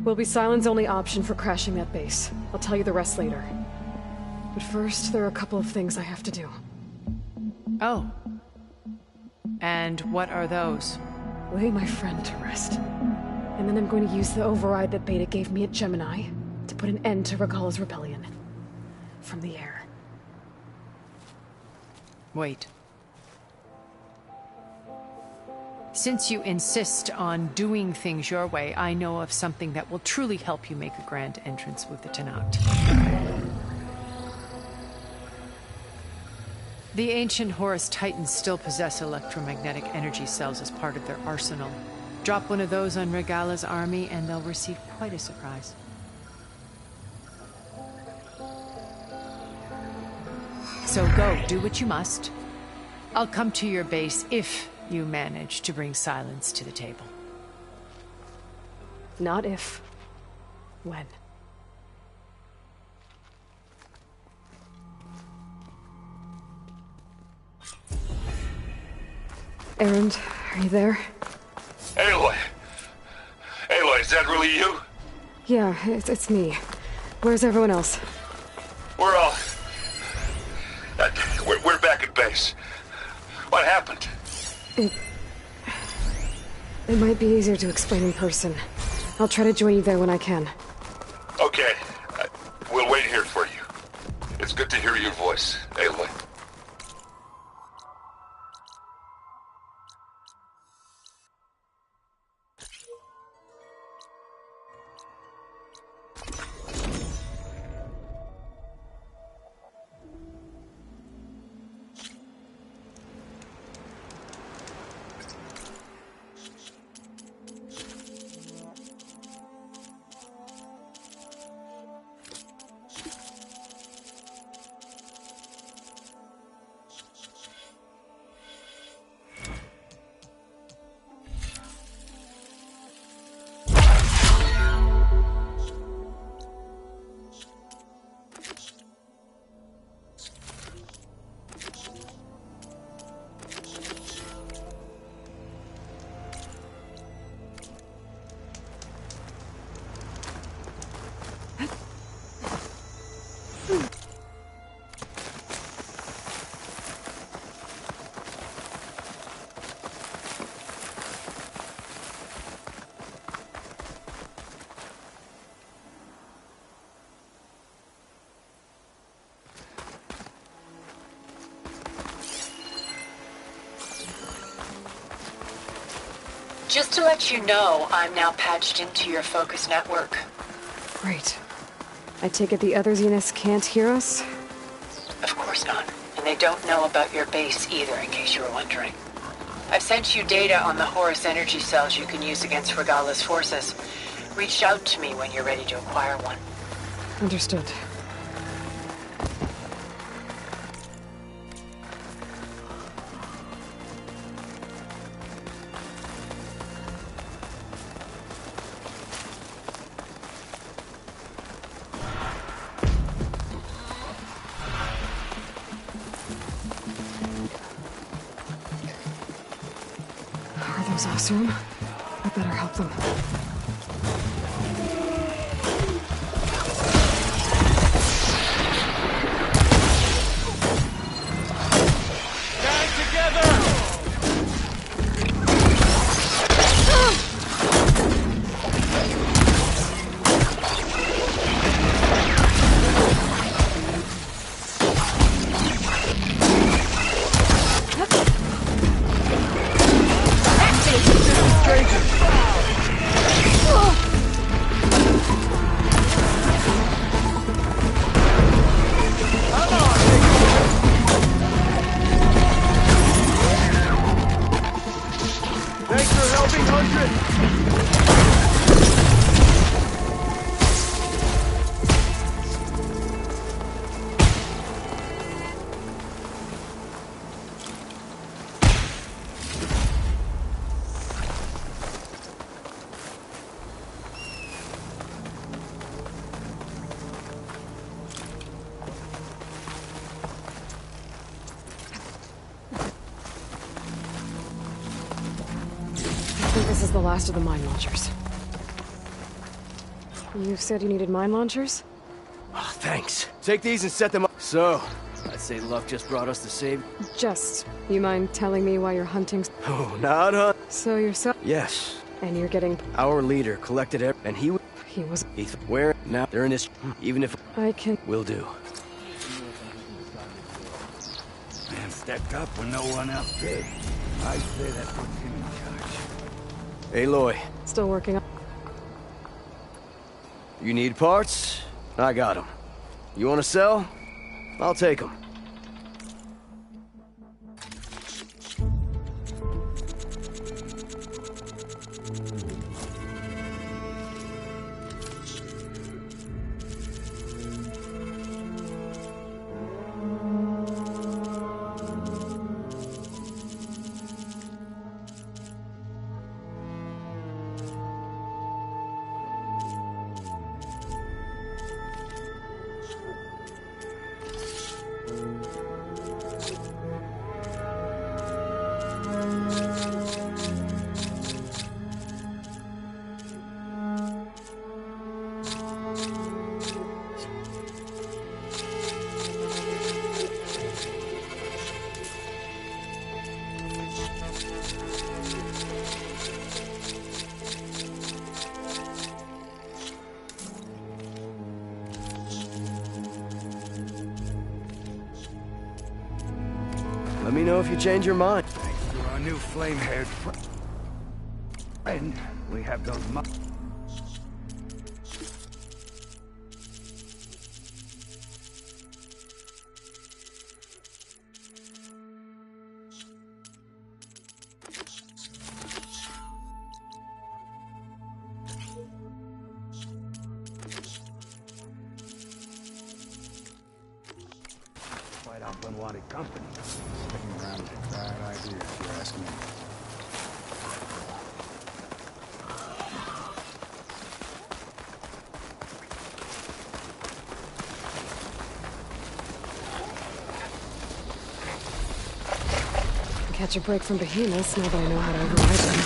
Will be Silent's only option for crashing that base. I'll tell you the rest later. But first, there are a couple of things I have to do. Oh. And what are those? Lay my friend to rest. And then I'm going to use the override that Beta gave me at Gemini to put an end to Regala's rebellion. From the air. Wait. Since you insist on doing things your way, I know of something that will truly help you make a grand entrance with the Tenakth. The ancient Horus Titans still possess electromagnetic energy cells as part of their arsenal. Drop one of those on Regala's army and they'll receive quite a surprise. So go, do what you must. I'll come to your base if you manage to bring Silence to the table. Not if. When. Erend, are you there? Aloy! Aloy, is that really you? Yeah, it's me. Where's everyone else? We're all... we're back at base. What happened? It might be easier to explain in person. I'll try to join you there when I can. Okay. We'll wait here for you. It's good to hear your voice, Aloy. Just to let you know, I'm now patched into your focus network. Great. I take it the other Zeniths can't hear us? Of course not. And they don't know about your base either, in case you were wondering. I've sent you data on the Horus energy cells you can use against Regala's forces. Reach out to me when you're ready to acquire one. Understood. Oseram. I better help them. Stand together! Thanks for helping, 100! I think this is the last of the mine launchers. You said you needed mine launchers? Oh, thanks. Take these and set them up. So, I'd say luck just brought us to save. Just, you mind telling me why you're hunting? Oh, not huh? So you're so... Yes. And you're getting... Our leader collected and he was... Where? Now, they're in this... Even if... I can... Will do. Man stepped up when no one else did. I'd say that puts him in charge. Aloy. Still working on... You need parts? I got them. You want to sell? I'll take them. Let me know if you change your mind. Thanks to our new flame-haired friend, we have those quite off unwanted company. Sticking around is a bad idea, if you ask me. Catch a break from behemoths now that I know how to override them.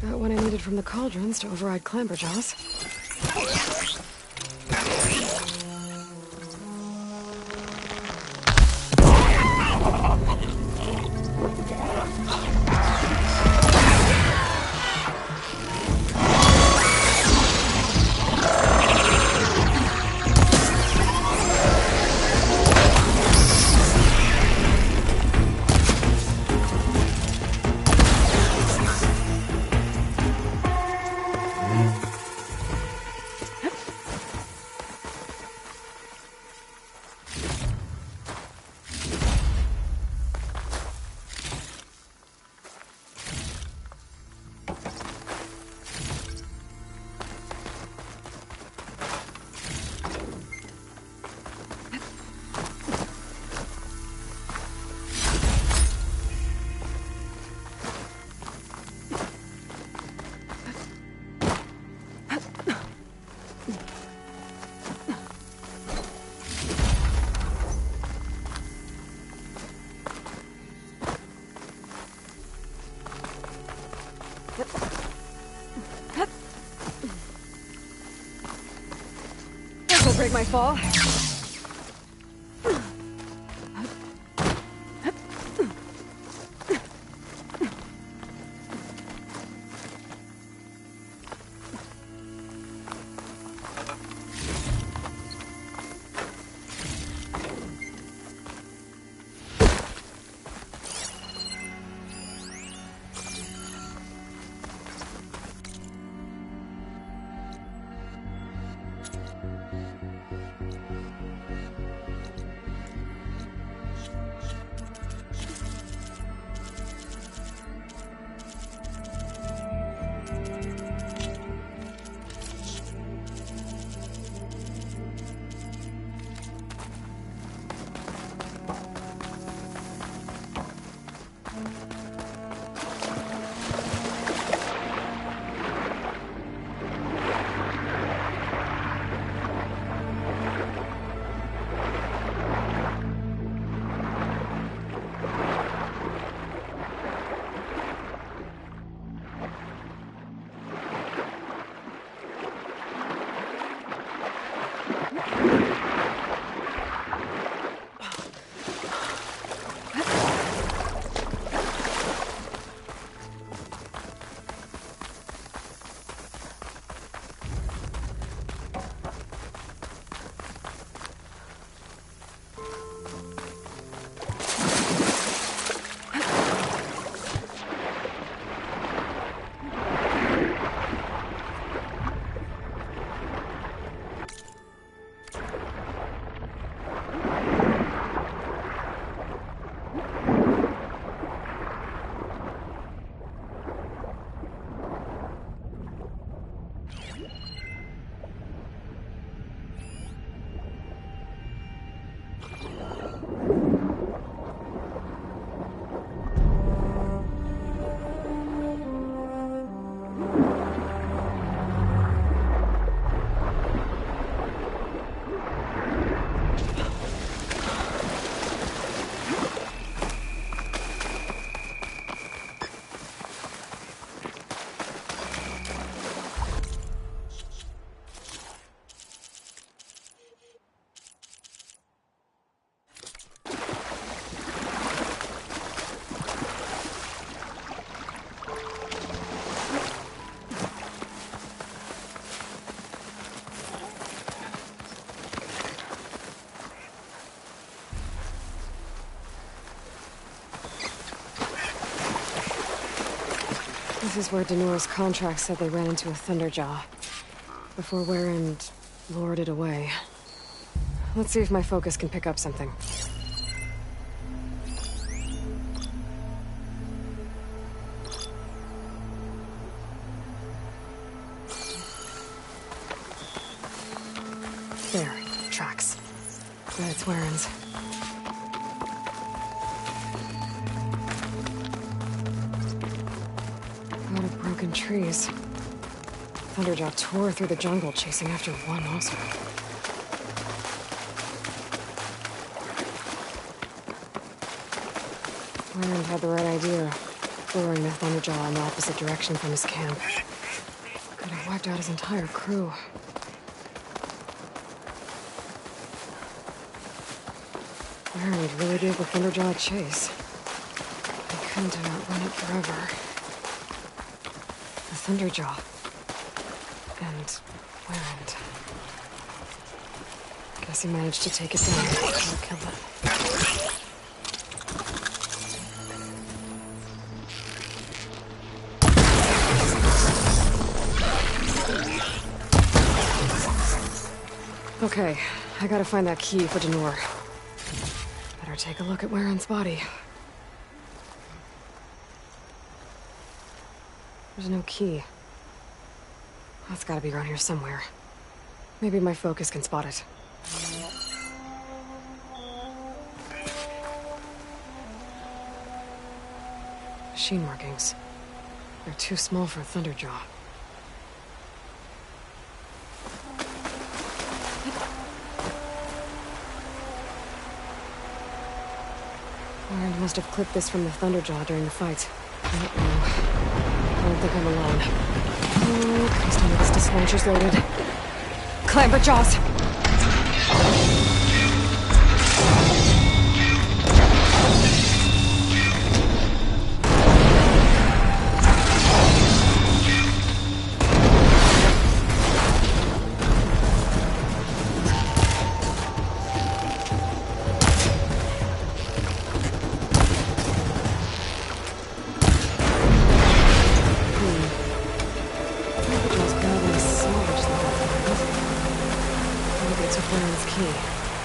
Got what I needed from the cauldrons to override Clamberjaws. This'll break my fall. This is where Danor's contract said they ran into a Thunderjaw. Before Warren lured it away. Let's see if my focus can pick up something. There, tracks. But it's Warren's. A lot of broken trees. Thunderjaw tore through the jungle chasing after one monster. Warren had the right idea, luring the Thunderjaw in the opposite direction from his camp. Could have wiped out his entire crew. Warren really gave the Thunderjaw a chase. He couldn't have outrun it forever. The Thunderjaw. And Warren. Guess he managed to take it down or kill it. Okay, I gotta find that key for Denor. Better take a look at Warren's body. There's no key. That's gotta be around here somewhere. Maybe my focus can spot it. Machine markings. They're too small for a Thunderjaw. Warren must have clipped this from the Thunderjaw during the fight. I don't think I'm alone. Oh, please tell me this disc launcher's loaded. Clamber jaws!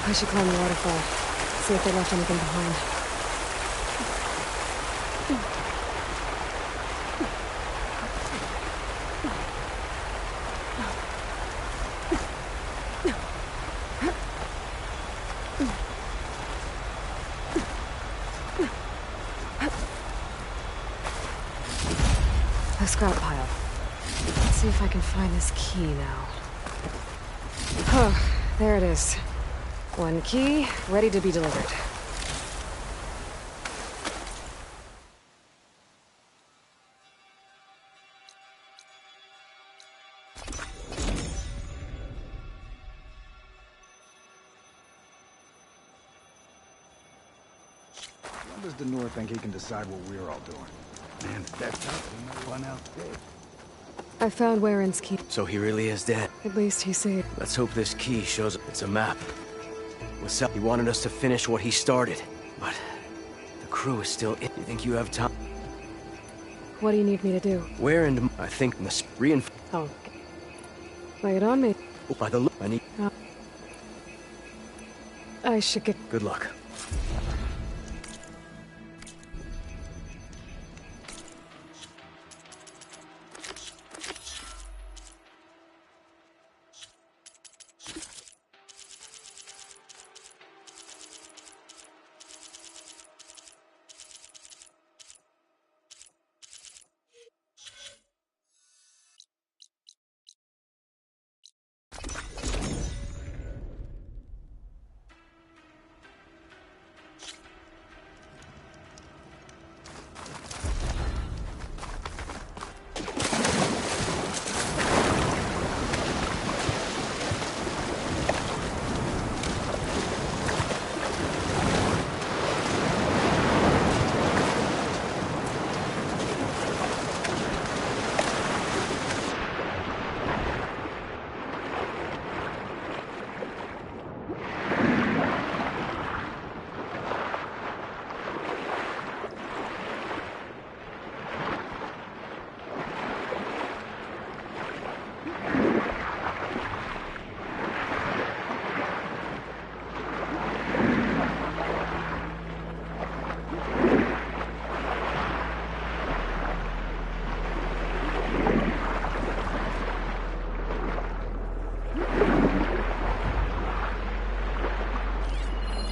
I should climb the waterfall. See if they left anything behind. A scrap pile. Let's see if I can find this key now. Oh, there it is. One key, ready to be delivered. When does Denor think he can decide what we're all doing? Man, if that's up, we might run out dead. I found Warren's key. So he really is dead. At least he saved. Let's hope this key shows it's a map. What's up? He wanted us to finish what he started, but the crew is still in. You think you have time? What do you need me to do? Where and I think the reinforce. Oh. Lay it on me. By the look, I need. I should get. Good luck.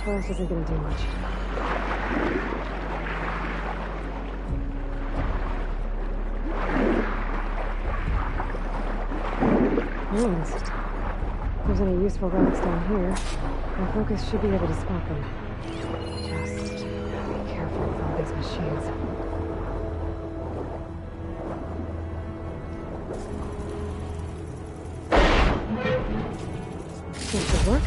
flash isn't gonna do much. Ruins. If there's any useful relics down here, my focus should be able to spot them. Just be careful with all these machines. This should work.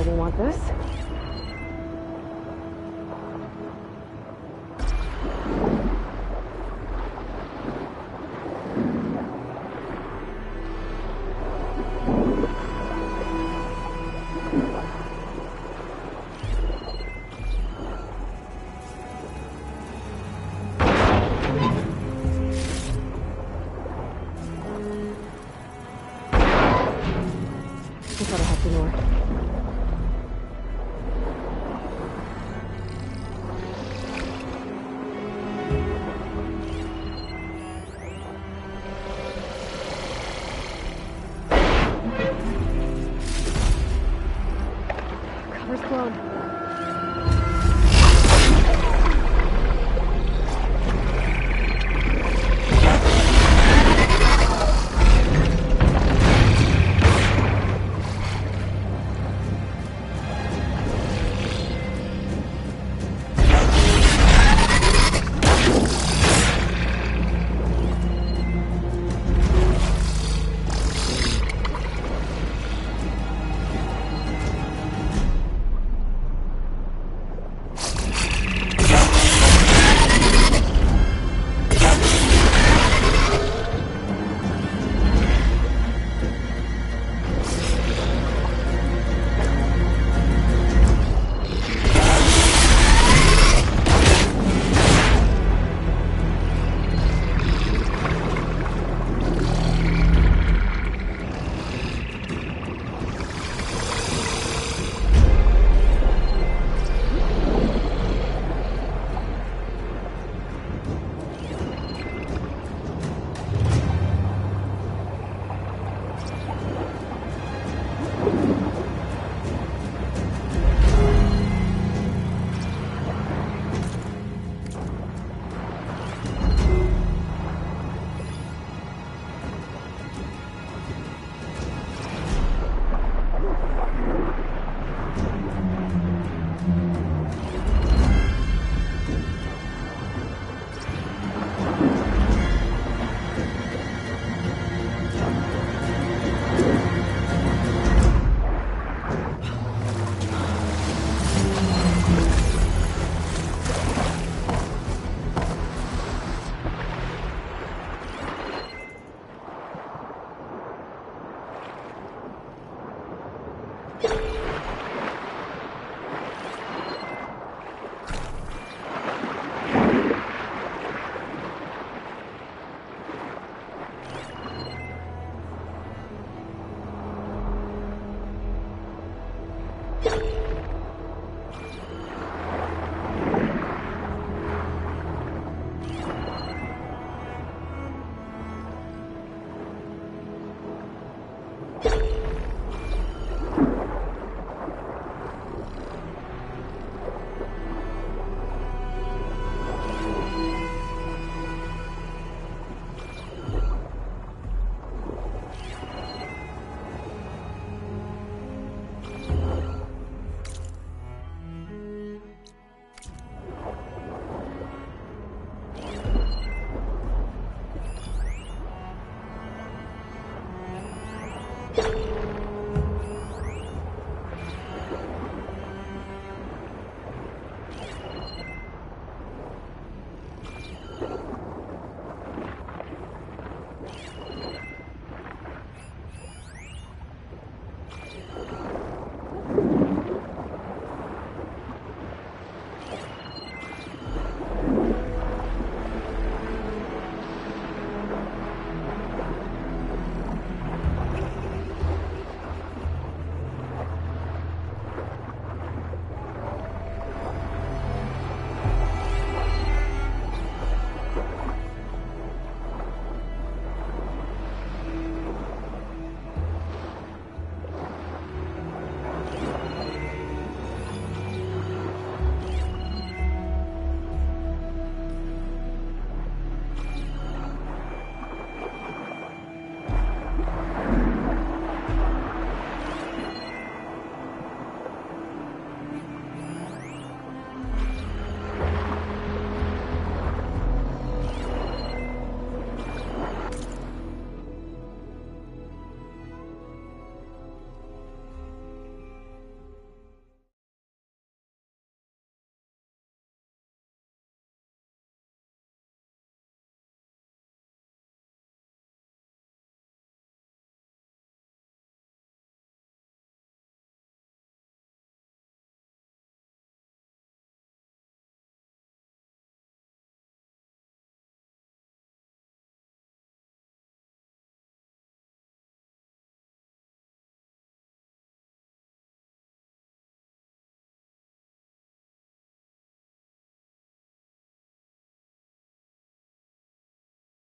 Will want this.